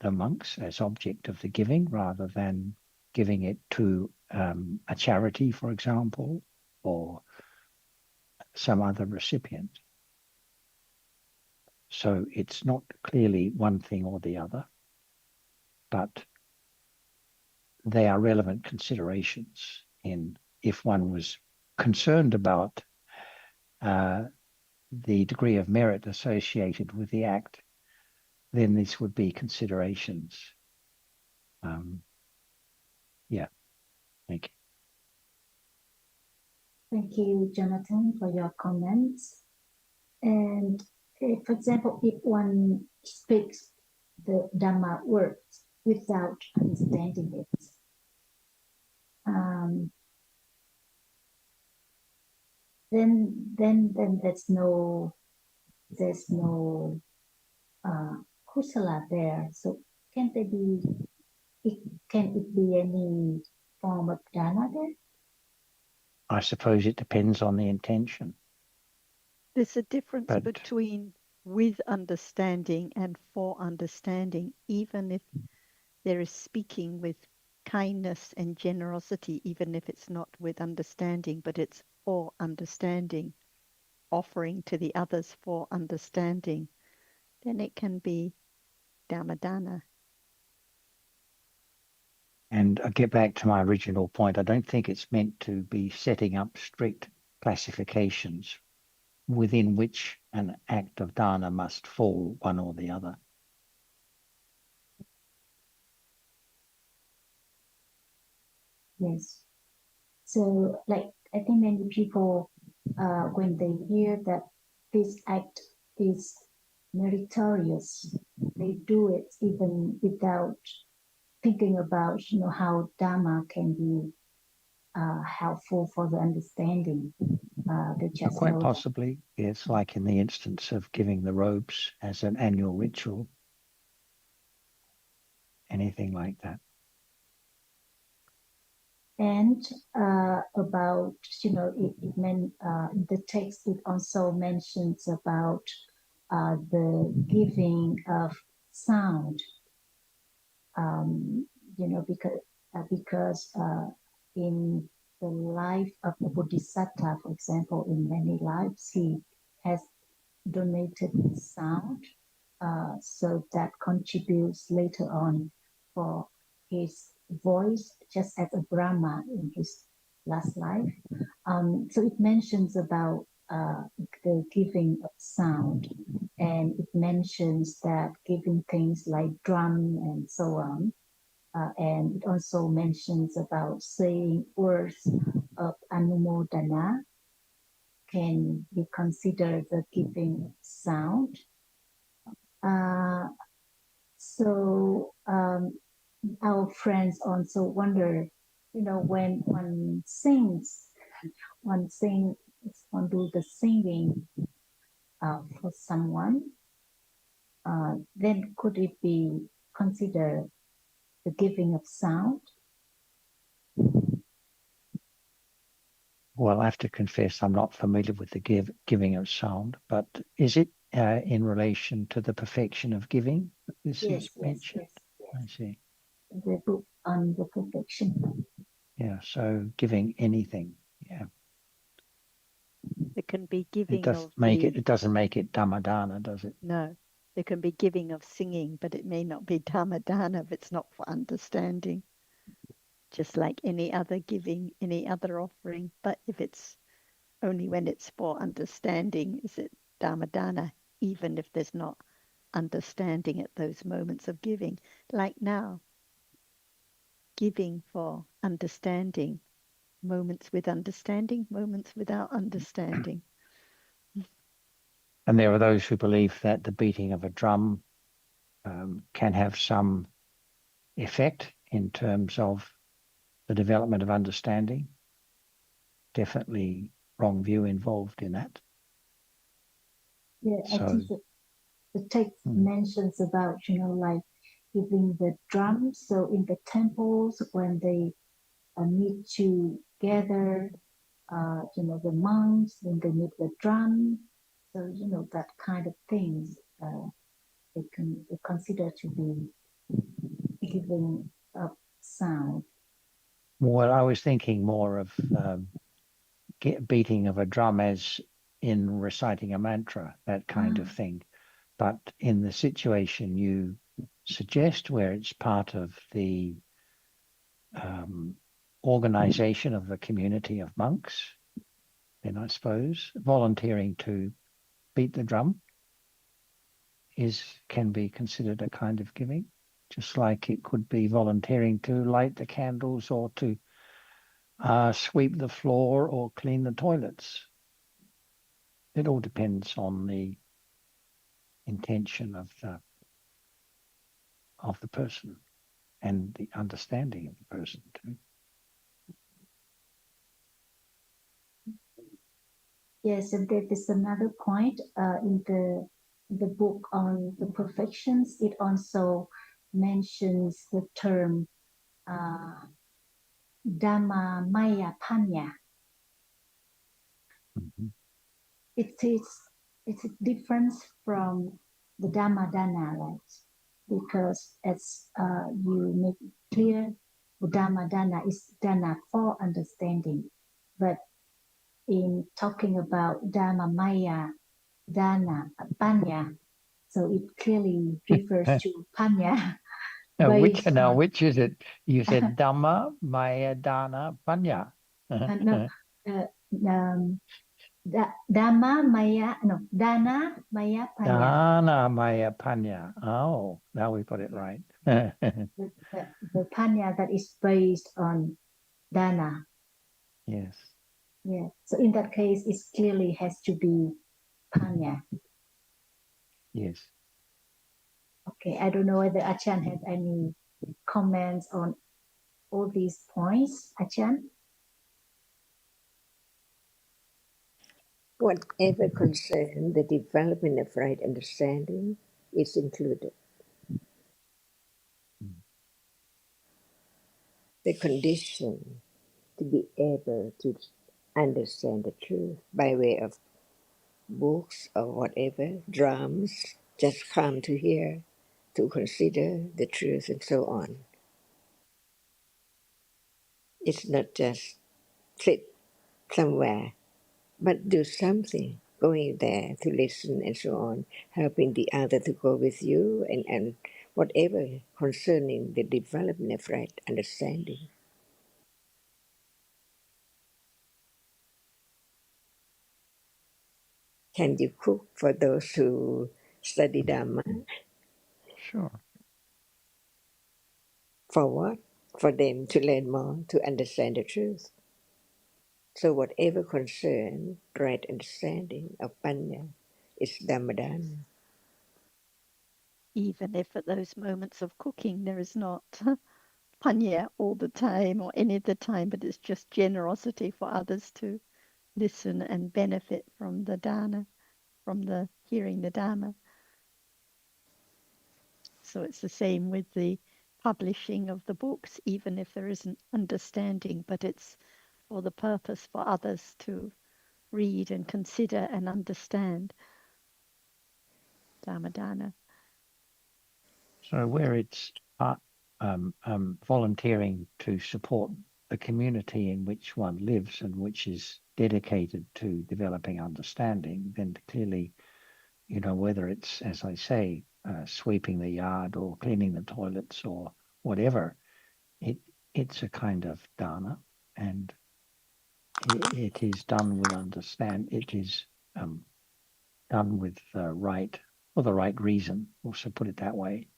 the monks as object of the giving rather than giving it to a charity, for example, or some other recipient. So it's not clearly one thing or the other, but they are relevant considerations in if one was concerned about the degree of merit associated with the act, then this would be considerations. Yeah, thank you. Thank you, Jonathan, for your comments. And for example, if one speaks the Dhamma words without understanding it, then there's no kusala there. So can there be? Can it be any form of dana there? I suppose it depends on the intention. There's a difference between with understanding and for understanding, even if there is speaking with kindness and generosity, even if it's not with understanding, but it's for understanding, offering to the others for understanding, then it can be Dhammadana. And I get back to my original point. I don't think it's meant to be setting up strict classifications within which an act of dana must fall one or the other. Yes. So, like, I think many people, when they hear that this act is meritorious, they do it even without thinking about, how Dharma can be helpful for the understanding. To just Quite know possibly, it's like in the instance of giving the robes as an annual ritual, anything like that. And about, the text, it also mentions about the giving of sound, because in the life of the Bodhisattva, for example, in many lives, he has donated sound, so that contributes later on for his voice, just as a Brahma in his last life. So it mentions about the giving of sound, and it mentions that giving things like drum and so on. And it also mentions about saying words of Anumodana can be considered the giving sound. So our friends also wonder, when one sings, one do the singing for someone, then could it be considered the giving of sound? Well, I have to confess I'm not familiar with the giving of sound, but is it in relation to the perfection of giving that this is mentioned? Yes. I see. The book on the perfection. Yeah, so giving anything, yeah. It can be It giving does of make the it doesn't make it Dhammadana, does it? no. There can be giving of singing, but it may not be Dhammadana if it's not for understanding. Just like any other giving, any other offering. But if it's only when it's for understanding, is it Dhammadana, even if there's not understanding at those moments of giving. Like now, giving for understanding, moments with understanding, moments without understanding. And there are those who believe that the beating of a drum can have some effect in terms of the development of understanding. Definitely wrong view involved in that. Yeah, So, I think the text mentions about, like giving the drums. So in the temples, when they need to gather, the monks, when they need the drum. So, that kind of things they consider to be giving up sound. well, I was thinking more of beating of a drum as in reciting a mantra, that kind of thing. But in the situation you suggest, where it's part of the organization of a community of monks, then I suppose volunteering to beat the drum can be considered a kind of giving, just like it could be volunteering to light the candles or to sweep the floor or clean the toilets. It all depends on the intention of the person and the understanding of the person too. Yes, and there is another point in the book on the perfections. It also mentions the term Dhamma Maya Panya. Mm-hmm. It's a difference from the Dhamma Dana, right? Because as you make it clear, the Dhamma Dana is Dana for understanding, but in talking about Dhamma Maya Dana Panya, so it clearly refers to Panya based on Which is it? You said Dhamma, Maya, Dana, Panya. no, uh, um, Dhamma Maya, no, Dana Maya Panya. Dana, Maya, Panya. Oh, now we got it right. The Panya that is based on Dana. Yes. Yeah. So in that case, it clearly has to be Panya. Yes. Okay. I don't know whether Achan has any comments on all these points. Achan? Whatever concerns the development of right understanding is included. The condition to be able to understand the truth by way of books or whatever, drums, just come to hear, to consider the truth and so on. It's not just sit somewhere, but do something, going there to listen and so on, helping the other to go with you and whatever concerning the development of right understanding. Can you cook for those who study Dhamma? Sure. For what? For them to learn more, to understand the truth. So whatever concern right understanding of Panya is Dhammadana. Even if at those moments of cooking there is not panya all the time or any of the time, but it's just generosity for others to listen and benefit from the dana, from the hearing the Dhamma. So it's the same with the publishing of the books, even if there isn't understanding, but it's for the purpose for others to read and consider and understand Dhammadana. So where it's volunteering to support the community in which one lives and which is dedicated to developing understanding, then clearly, you know, whether it's, as I say, sweeping the yard or cleaning the toilets or whatever, it's a kind of dana, and it is done with understand. It is done with right, for the right reason, also put it that way,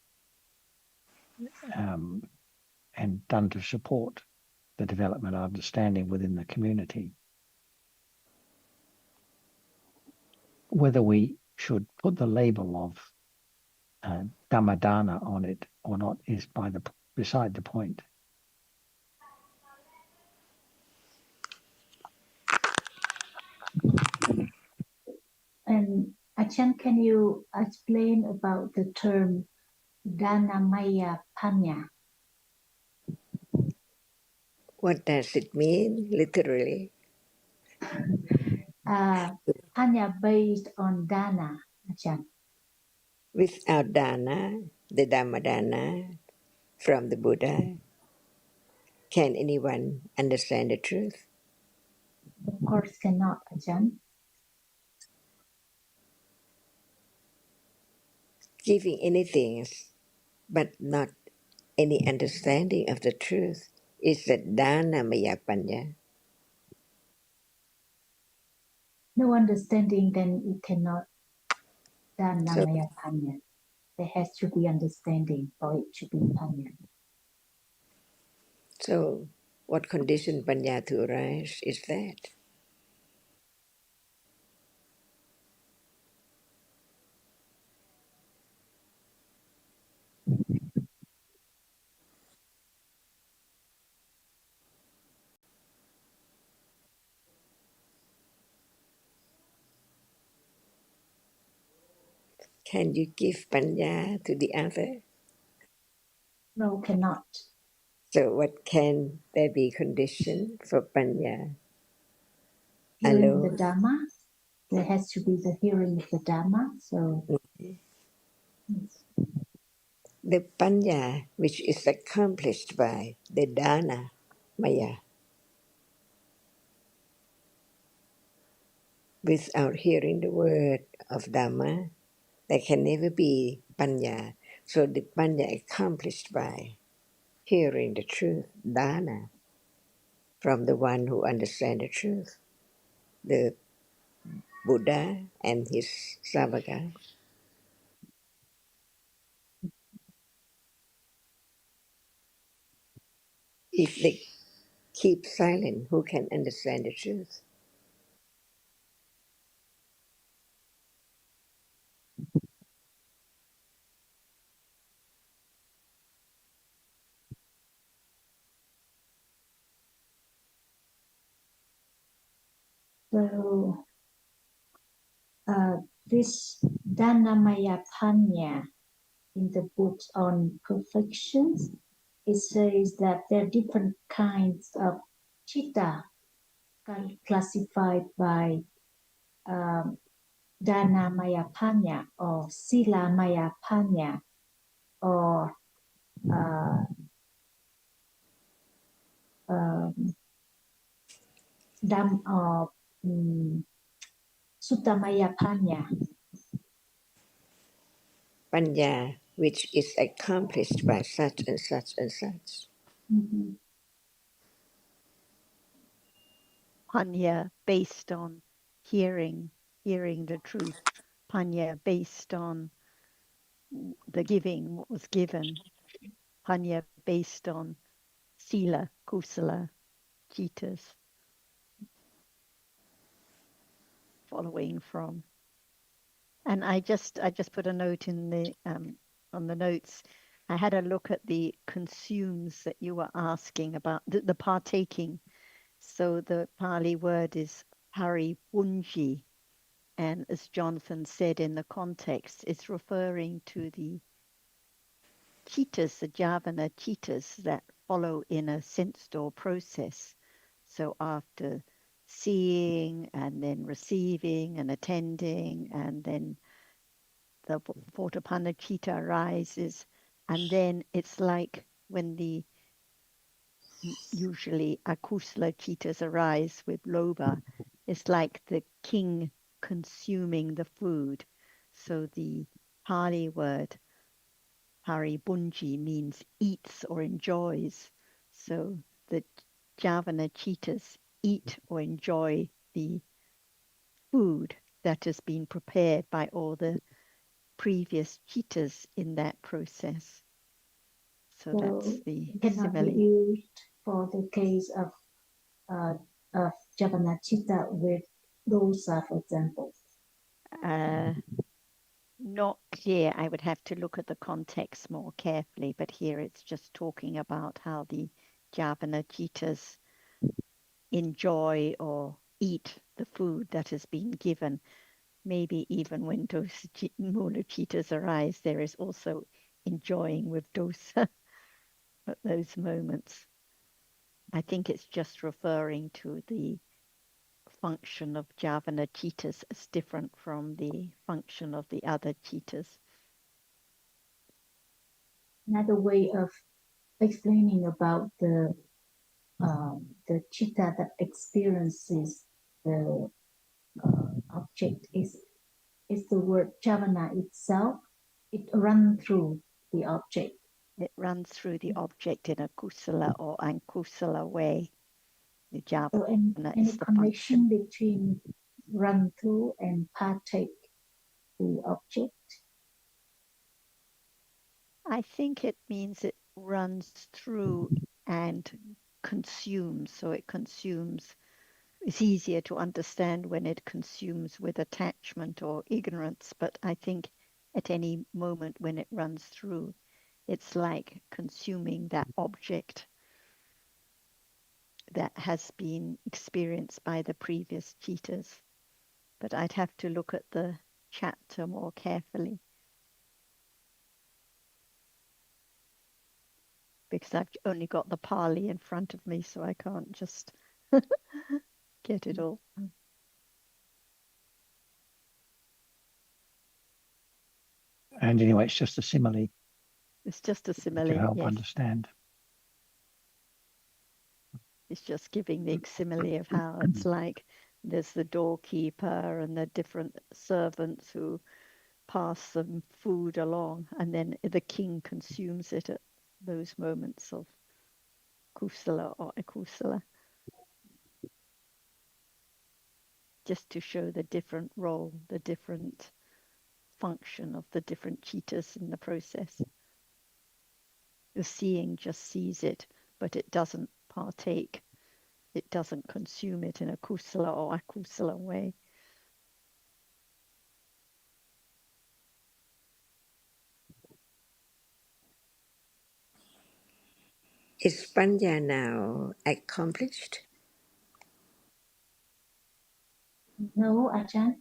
and done to support the development of understanding within the community. Whether we should put the label of Dhammadana on it or not is beside the point. And Achan, can you explain about the term Dhanamaya Panya? What does it mean literally? Panya based on Dana, Achan. Without Dana, the Dhammadana from the Buddha, can anyone understand the truth? Of course cannot, Achan. Giving anything but not any understanding of the truth is the Dhanamaya Panya. No understanding, then it cannot So, Dhanamaya Panya. There has to be understanding for it to be Panya. so what condition Panya to arise is that? Can you give Panya to the other? No, cannot. So what can there be condition for Panya Hearing the alone? Dhamma, there has to be the hearing of the Dhamma. So The Panya which is accomplished by the Dana Maya. Without hearing the word of Dhamma, there can never be Panya. So the Panya accomplished by hearing the truth, Dana, from the one who understands the truth, the Buddha and his Savaka. If they keep silent, who can understand the truth? So this Dhanamaya Panya in the books on perfections, it says that there are different kinds of chitta classified by um, Dhanamaya Panya or Silamaya Panya or uh, um, Dham or Suttamaya Panya. Panya, which is accomplished by such and such and such. Mhm. Panya based on hearing the truth. Panya based on the giving, what was given. Panya based on sila, kusala, citas, following from. And I just put a note in the on the notes. I had a look at the consumes that you were asking about, the partaking. So the Pali word is paribunji, and as Jonathan said in the context, it's referring to the citas, the Javana citas that follow in a sense door process. So after seeing and then receiving and attending, and then the Votapana citta arises, and then it's like when the usually akusala citas arise with loba, it's like the king consuming the food. So the Pali word paribunji means eats or enjoys. So the Javana citas eat or enjoy the food that has been prepared by all the previous citas in that process. So So that's the it cannot be simile. used for the case uh, of Javanachita with dosa, for example. Uh, not clear. I would have to look at the context more carefully, but here it's just talking about how the Javana citas enjoy or eat the food that has been given. Maybe even when mula citas arise, there is also enjoying with dosa at those moments. I think it's just referring to the function of Javana citas as different from the function of the other citas. Another way of explaining about the chitta that experiences the object is the word Javana itself. It runs through the object. It runs through the object in a kusala or ankusala way. The So Javana any is the connection function. between run through and partake the object? I think it means it runs through and consumes. So it consumes. It's easier to understand when it consumes with attachment or ignorance, but I think at any moment when it runs through, it's like consuming that object that has been experienced by the previous cheaters. But I'd have to look at the chapter more carefully because I've only got the Pali in front of me, so I can't just get it all. And anyway, it's just a simile It's just a to simile, help yes. understand. It's just giving the simile of how it's like there's the doorkeeper and the different servants who pass some food along, and then the king consumes it at those moments of kusala or akusala, just to show the different role, the different function of the different cheetahs in the process. The seeing just sees it, but it doesn't partake. It doesn't consume it in a kusala or akusala way. Is Panya now accomplished? No, Ajahn.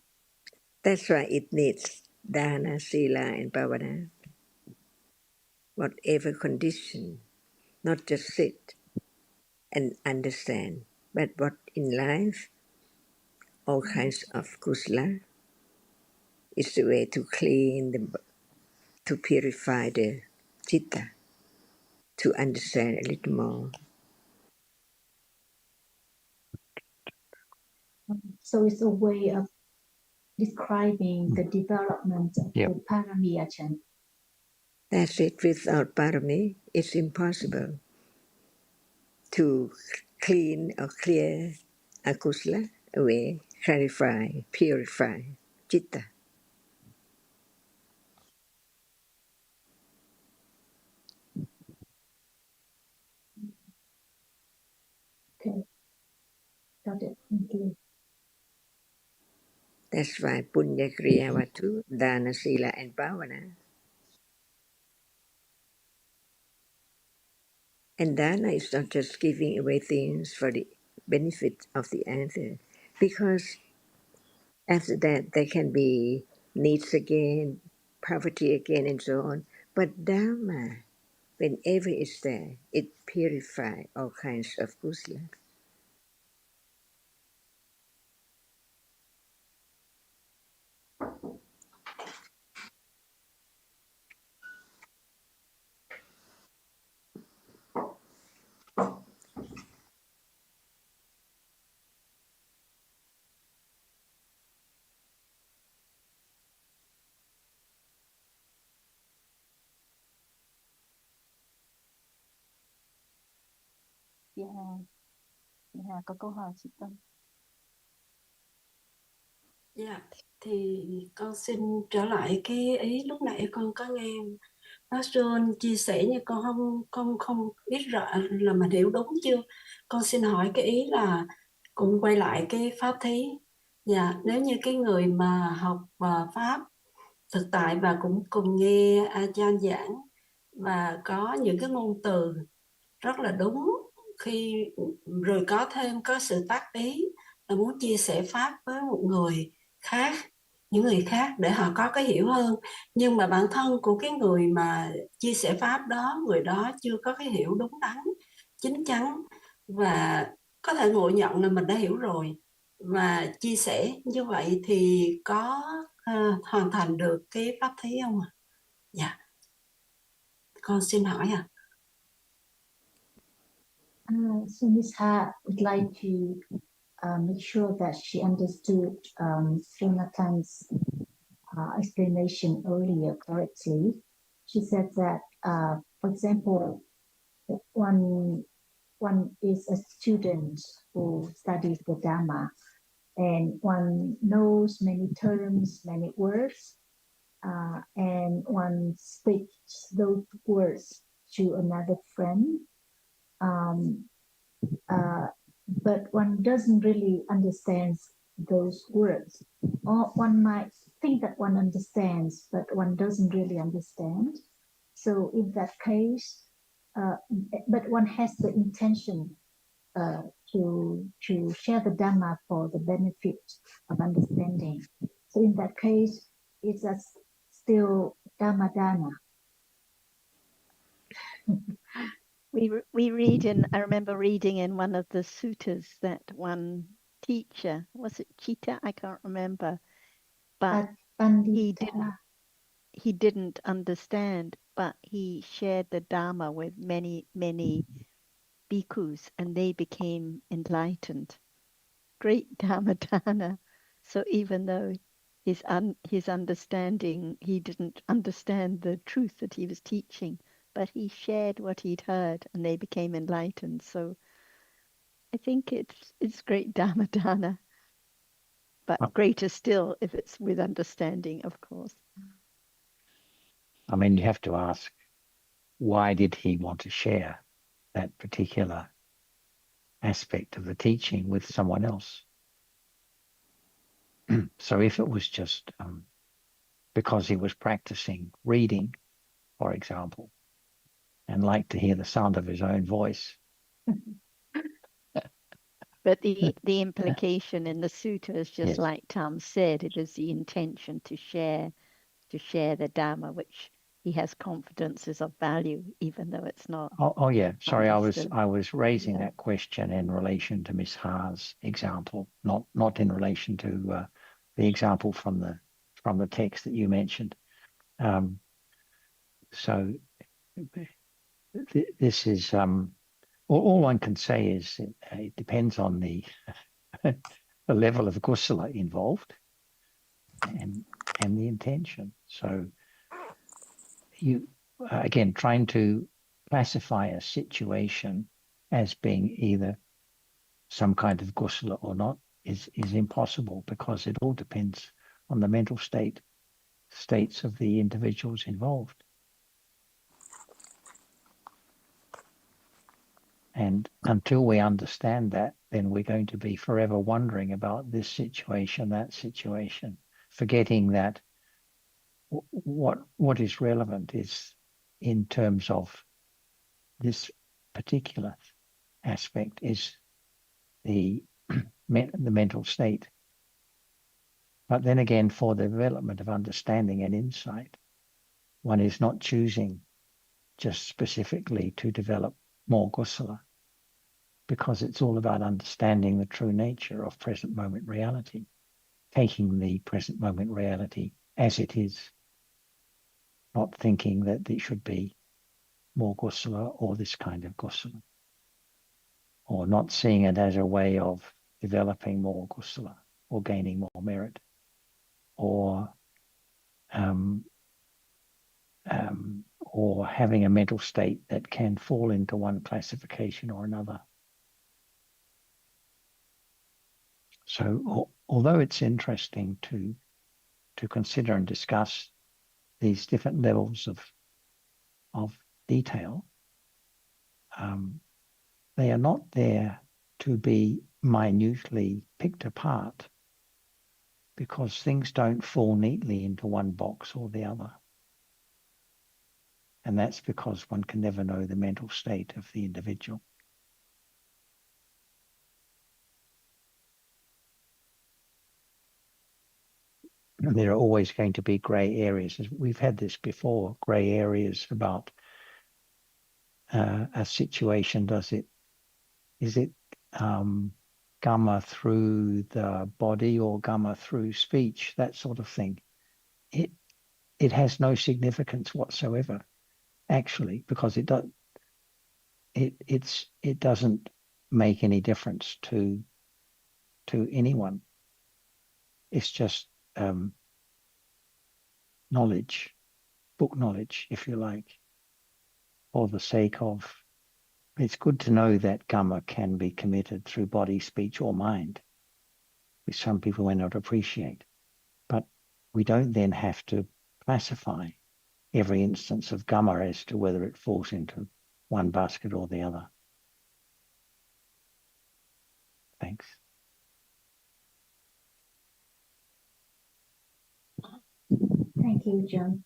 That's why it needs dana, sila, and bhavana. Whatever condition, not just sit and understand, but what in life, all kinds of kusala is the way to clean to purify the chitta, to understand a little more. So it's a way of describing the development of Yep. the parami Ajahn. That's it. Without parami, it's impossible to clean or clear akusala away, clarify, purify chitta. Okay, got it. Thank you. That's why punya kriya watu, dana, sila, and bhavana. And dana is not just giving away things for the benefit of the other, because after that there can be needs again, poverty again, and so on. But dharma, whenever it's there, it purifies all kinds of kusala. Hà có câu hỏi chị Tâm. Dạ, thì con xin trở lại cái ý lúc nãy con có nghe Bác John chia sẻ, nhưng con không biết rõ là mình hiểu đúng chưa. Con xin hỏi cái ý là cũng quay lại cái pháp thí. Dạ, nếu như cái người mà học pháp thực tại và cũng cùng nghe Ajahn giảng và có những cái ngôn từ rất là đúng, khi rồi có sự tác ý là muốn chia sẻ pháp với một người khác, những người khác để họ có cái hiểu hơn, nhưng mà bản thân của cái người mà chia sẻ pháp đó, người đó chưa có cái hiểu đúng đắn chín chắn, và có thể ngộ nhận là mình đã hiểu rồi, và chia sẻ như vậy thì có hoàn thành được cái pháp thí không ạ? Dạ, con xin hỏi ạ. So Ms. Ha would like to make sure that she understood Srinatan's explanation earlier correctly. She said that, for example, one is a student who studies the Dhamma, and one knows many terms, many words, and one speaks those words to another friend. But one doesn't really understand those words. Or one might think that one understands, but one doesn't really understand. So in that case, but one has the intention to share the Dhamma for the benefit of understanding. So in that case, it's still Dhamma Dana. We read in, I remember reading in one of the suttas that one teacher, was it Chita? I can't remember, but he didn't understand, but he shared the Dharma with many bhikkhus, and they became enlightened. Great Dhammadana. So even though his understanding, he didn't understand the truth that he was teaching, but he shared what he'd heard, and they became enlightened. So I think it's great Dhammadana, but greater still if it's with understanding, of course. I mean, you have to ask, why did he want to share that particular aspect of the teaching with someone else? So if it was just because he was practicing reading, for example, and liked to hear the sound of his own voice. But the implication in the sutta is just Yes. like Tom said, it is the intention to share the Dhamma, which he has confidence is of value, even though it's not. Oh yeah. Sorry, understood. I was raising that question in relation to Miss Ha's example, not in relation to the example from the text that you mentioned. So this is all one can say is it depends on the the level of kusala involved and the intention. So you again trying to classify a situation as being either some kind of kusala or not is impossible, because it all depends on the mental states of the individuals involved. And until we understand that, then we're going to be forever wondering about this situation, that situation, forgetting that what is relevant is in terms of this particular aspect is the the mental state. But then again, for the development of understanding and insight, one is not choosing just specifically to develop more kusala, because it's all about understanding the true nature of present moment reality, taking the present moment reality as it is, not thinking that it should be more kusala or this kind of kusala, or not seeing it as a way of developing more kusala or gaining more merit, or or having a mental state that can fall into one classification or another. So although it's interesting to consider and discuss these different levels of detail, they are not there to be minutely picked apart, because things don't fall neatly into one box or the other. And that's because one can never know the mental state of the individual. And there are always going to be grey areas. We've had this before, grey areas about a situation. Is it gamma through the body or gamma through speech? That sort of thing. It has no significance whatsoever, actually, because it doesn't make any difference to anyone. It's just knowledge, book knowledge, if you like, for the sake of. It's good to know that karma can be committed through body, speech, or mind, which some people may not appreciate. But we don't then have to classify every instance of karma as to whether it falls into one basket or the other. Thanks. Thank you, John.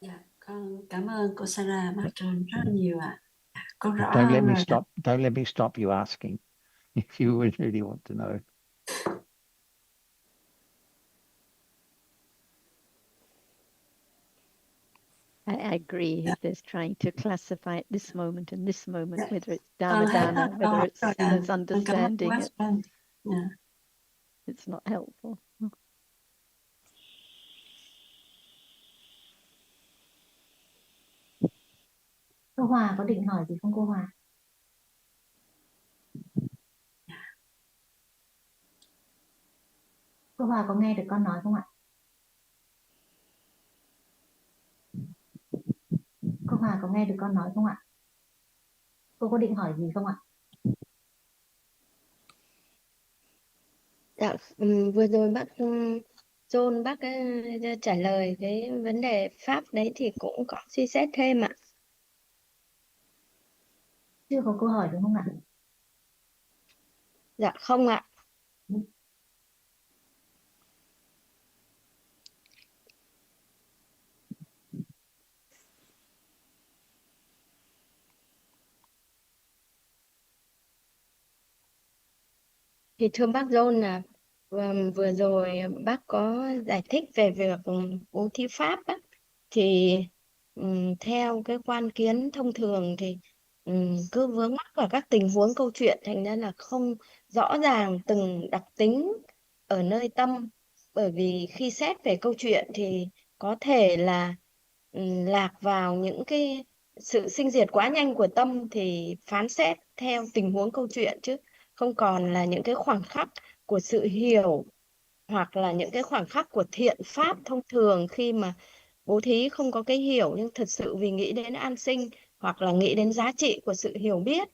Dạ, con cảm ơn cô Sarah Martin rất là nhiều ạ. Con rõ Don't let hơn me rồi. stop. Don't let me stop you asking if you would really want to know. I agree. If there's trying to classify at this moment and this moment, Dạ, whether it's con Dhamma hết Dhamma, câu whether hỏi it's rồi ạ. there's Con cảm ơn understanding it, question. Dạ. it's not helpful. Cô Hòa có định hỏi gì không cô Hòa? Cô Hòa có nghe được con nói không ạ? Cô Hòa có nghe được con nói không ạ? Cô có định hỏi gì không ạ? Dạ, vừa rồi bác John bác trả lời cái vấn đề pháp đấy thì cũng có suy xét thêm ạ. Chưa có câu hỏi đúng không ạ? Dạ không ạ. Thì thưa bác John là vừa rồi bác có giải thích về việc bố thí pháp á, thì theo cái quan kiến thông thường thì cứ vướng mắc vào các tình huống câu chuyện, thành ra là không rõ ràng từng đặc tính ở nơi tâm. Bởi vì khi xét về câu chuyện thì có thể là lạc vào những cái sự sinh diệt quá nhanh của tâm thì phán xét theo tình huống câu chuyện, chứ không còn là những cái khoảnh khắc của sự hiểu hoặc là những cái khoảnh khắc của thiện pháp thông thường khi mà bố thí không có cái hiểu nhưng thật sự vì nghĩ đến an sinh hoặc là nghĩ đến giá trị của sự hiểu biết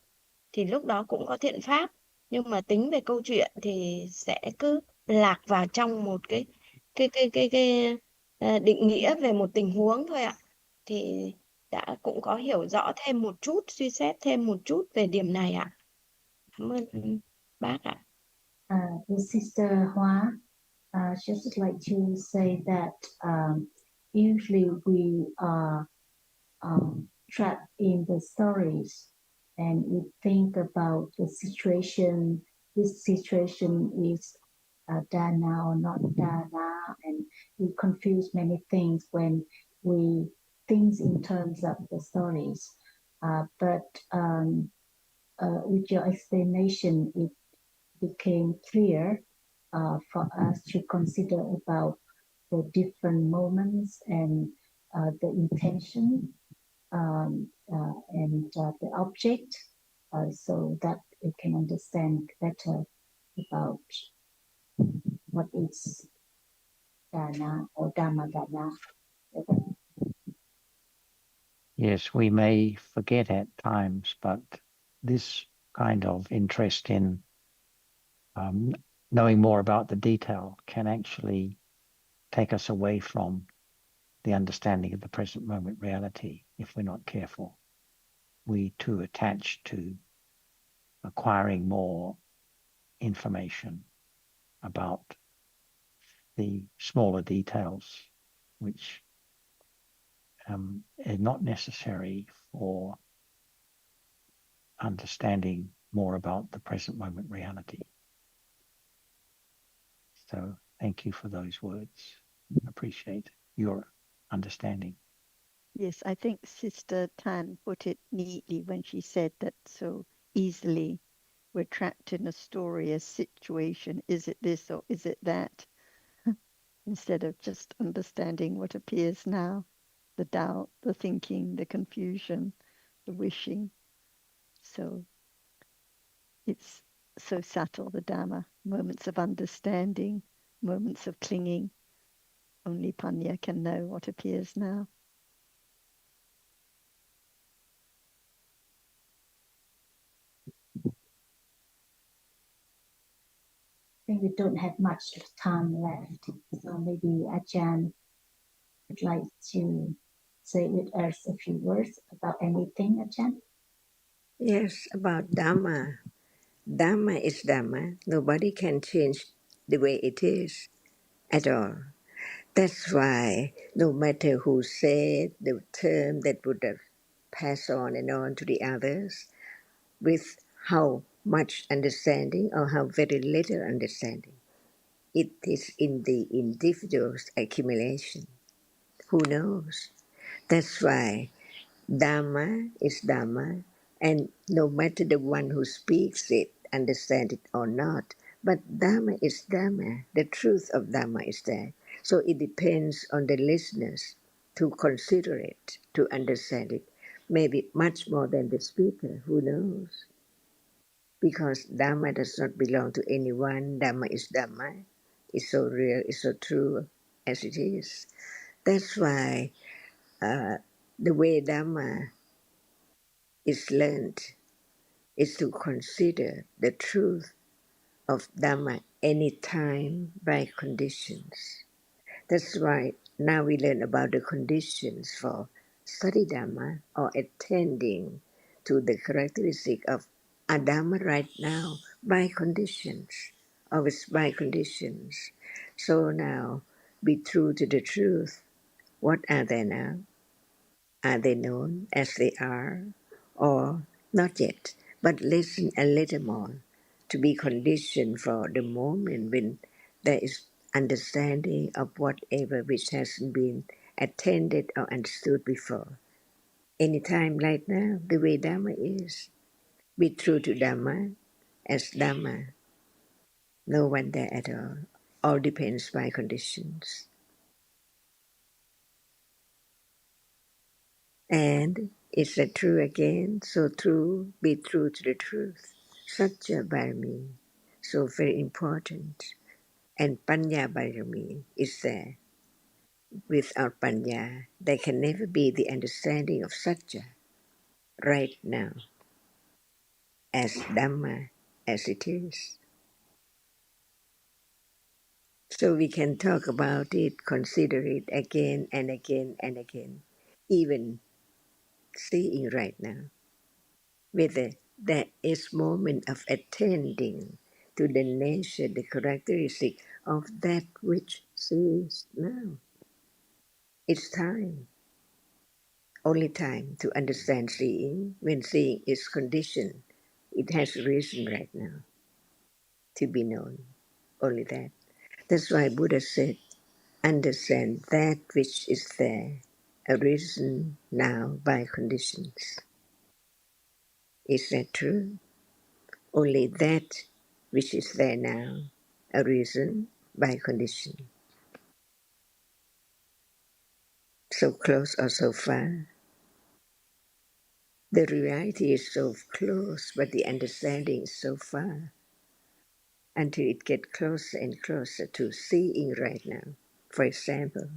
thì lúc đó cũng có thiện pháp. Nhưng mà tính về câu chuyện thì sẽ cứ lạc vào trong một cái định nghĩa về một tình huống thôi ạ. Thì đã cũng có hiểu rõ thêm một chút, suy xét thêm một chút về điểm này ạ. Cảm ơn bác ạ. The sister Hoa just like to say that usually we are trapped in the stories and we think about the situation. This situation is Dana or not Dana, and we confuse many things when we think in terms of the stories. But with your explanation, it became clear for us to consider about the different moments and the intention and the object so that we can understand better about what is Dana or Dhamma Dana. Yes, we may forget at times, but this kind of interest in knowing more about the detail can actually take us away from the understanding of the present moment reality if we're not careful. We too attach to acquiring more information about the smaller details, which are not necessary for understanding more about the present moment reality. So thank you for those words. Appreciate your understanding. Yes, I think Sister Tan put it neatly when she said that so easily we're trapped in a story, a situation. Is it this or is it that? Instead of just understanding what appears now, the doubt, the thinking, the confusion, the wishing. So it's so subtle, the Dhamma, moments of understanding, moments of clinging. Only Panya can know what appears now. I think we don't have much time left, so maybe Ajahn would like to say with us a few words about anything, Ajahn. Yes, about Dhamma. Dhamma is Dhamma. Nobody can change the way it is at all. That's why no matter who said the term that would have passed on and on to the others, with how much understanding or how very little understanding, it is in the individual's accumulation. Who knows? That's why Dhamma is Dhamma, and no matter the one who speaks it, understand it or not, but Dhamma is Dhamma. The truth of Dhamma is there. So it depends on the listeners to consider it, to understand it. Maybe much more than the speaker, who knows? Because Dhamma does not belong to anyone. Dhamma is Dhamma. It's so real, it's so true as it is. That's why the way Dhamma is learned is to consider the truth of Dhamma anytime by conditions. That's why now we learn about the conditions for study Dhamma or attending to the characteristic of a Dhamma right now by conditions, always by conditions. So now be true to the truth. What are they now? Are they known as they are or not yet? But listen a little more. to be conditioned for the moment when there is understanding of whatever which hasn't been attended or understood before. Anytime right now, the way Dhamma is, be true to Dhamma as Dhamma, no one there at all. All depends by conditions. And is that true again? So true, be true to the truth. Satya Bharami, so very important. And Panya Bharami is there. Without Panya, there can never be the understanding of Satya right now, as Dhamma as it is. So we can talk about it, consider it again and again and again, even seeing right now, whether there is moment of attending to the nature, the characteristic of that which sees now. It's time, only time to understand seeing. When seeing is conditioned, it has reason right now to be known. Only that. That's why Buddha said, understand that which is there, arisen now by conditions. Is that true? Only that which is there now, arisen by condition. So close or so far. The reality is so close, but the understanding is so far until it gets closer and closer to seeing right now. For example,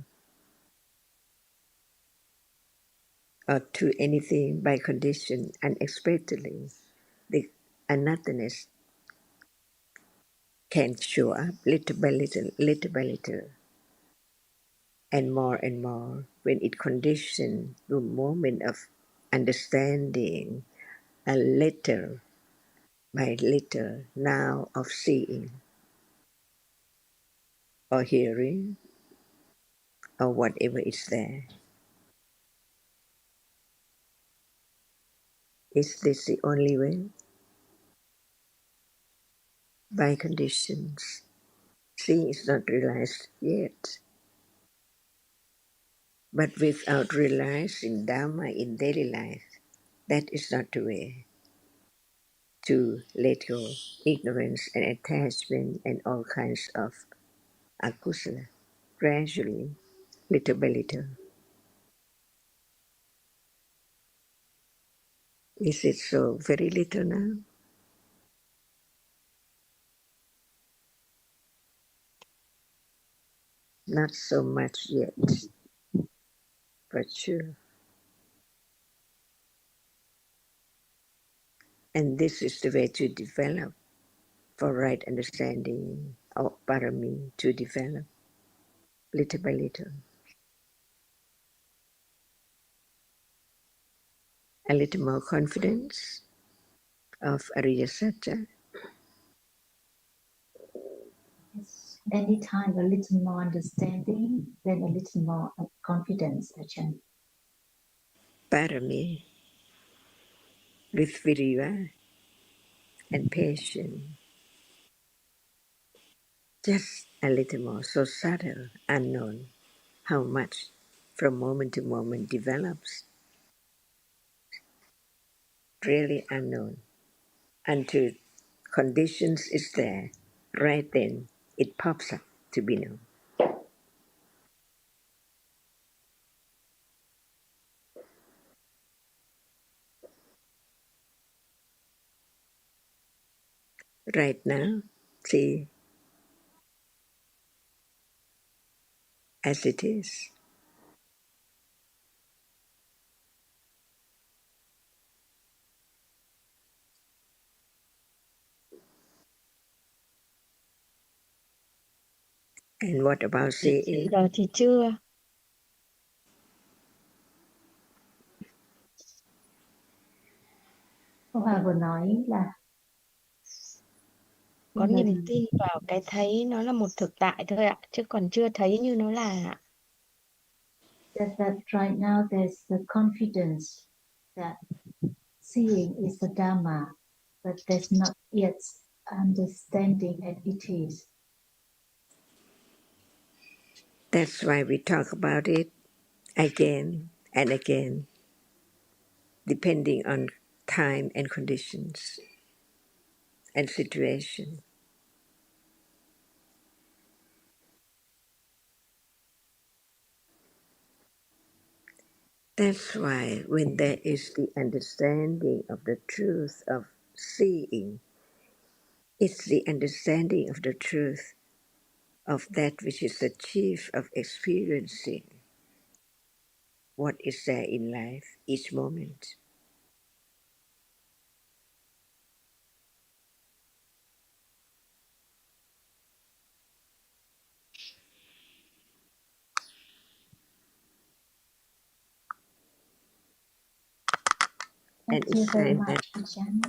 or to anything by condition unexpectedly, the another's can show up little by little, and more when it conditions the moment of understanding a little by little now of seeing or hearing or whatever is there. Is this the only way? By conditions. Seeing is not realized yet, but without realizing Dhamma in daily life, that is not the way to let go ignorance and attachment and all kinds of akusala gradually, little by little. Is it so very little now? Not so much yet, but sure. And this is the way to develop for right understanding of parami to develop little by little. A little more confidence of Ariya Satya. Yes. Anytime a little more understanding, then a little more confidence, Ajahn. Parami with viriya and patience. Just a little more, so subtle, unknown, how much from moment to moment develops, really unknown, until conditions is there, right then it pops up to be known. Right now, see as it is. And what about seeing? Giờ thì chưa. Cô Hòa vừa nói là Có là niềm tin vào cái thấy nó là một thực tại thôi ạ, chứ còn chưa thấy như nó là ạ. that right now there's the confidence that seeing is the Dhamma, but there's not yet understanding as it is. That's why we talk about it again and again, depending on time and conditions and situation. That's why when there is the understanding of the truth of seeing, it's the understanding of the truth of that which is the chief of experiencing what is there in life each moment. And Thank you it's very time that much, Ajahn.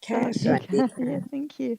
ค่ะสวัสดี Okay, ค่ะ yeah, thank you.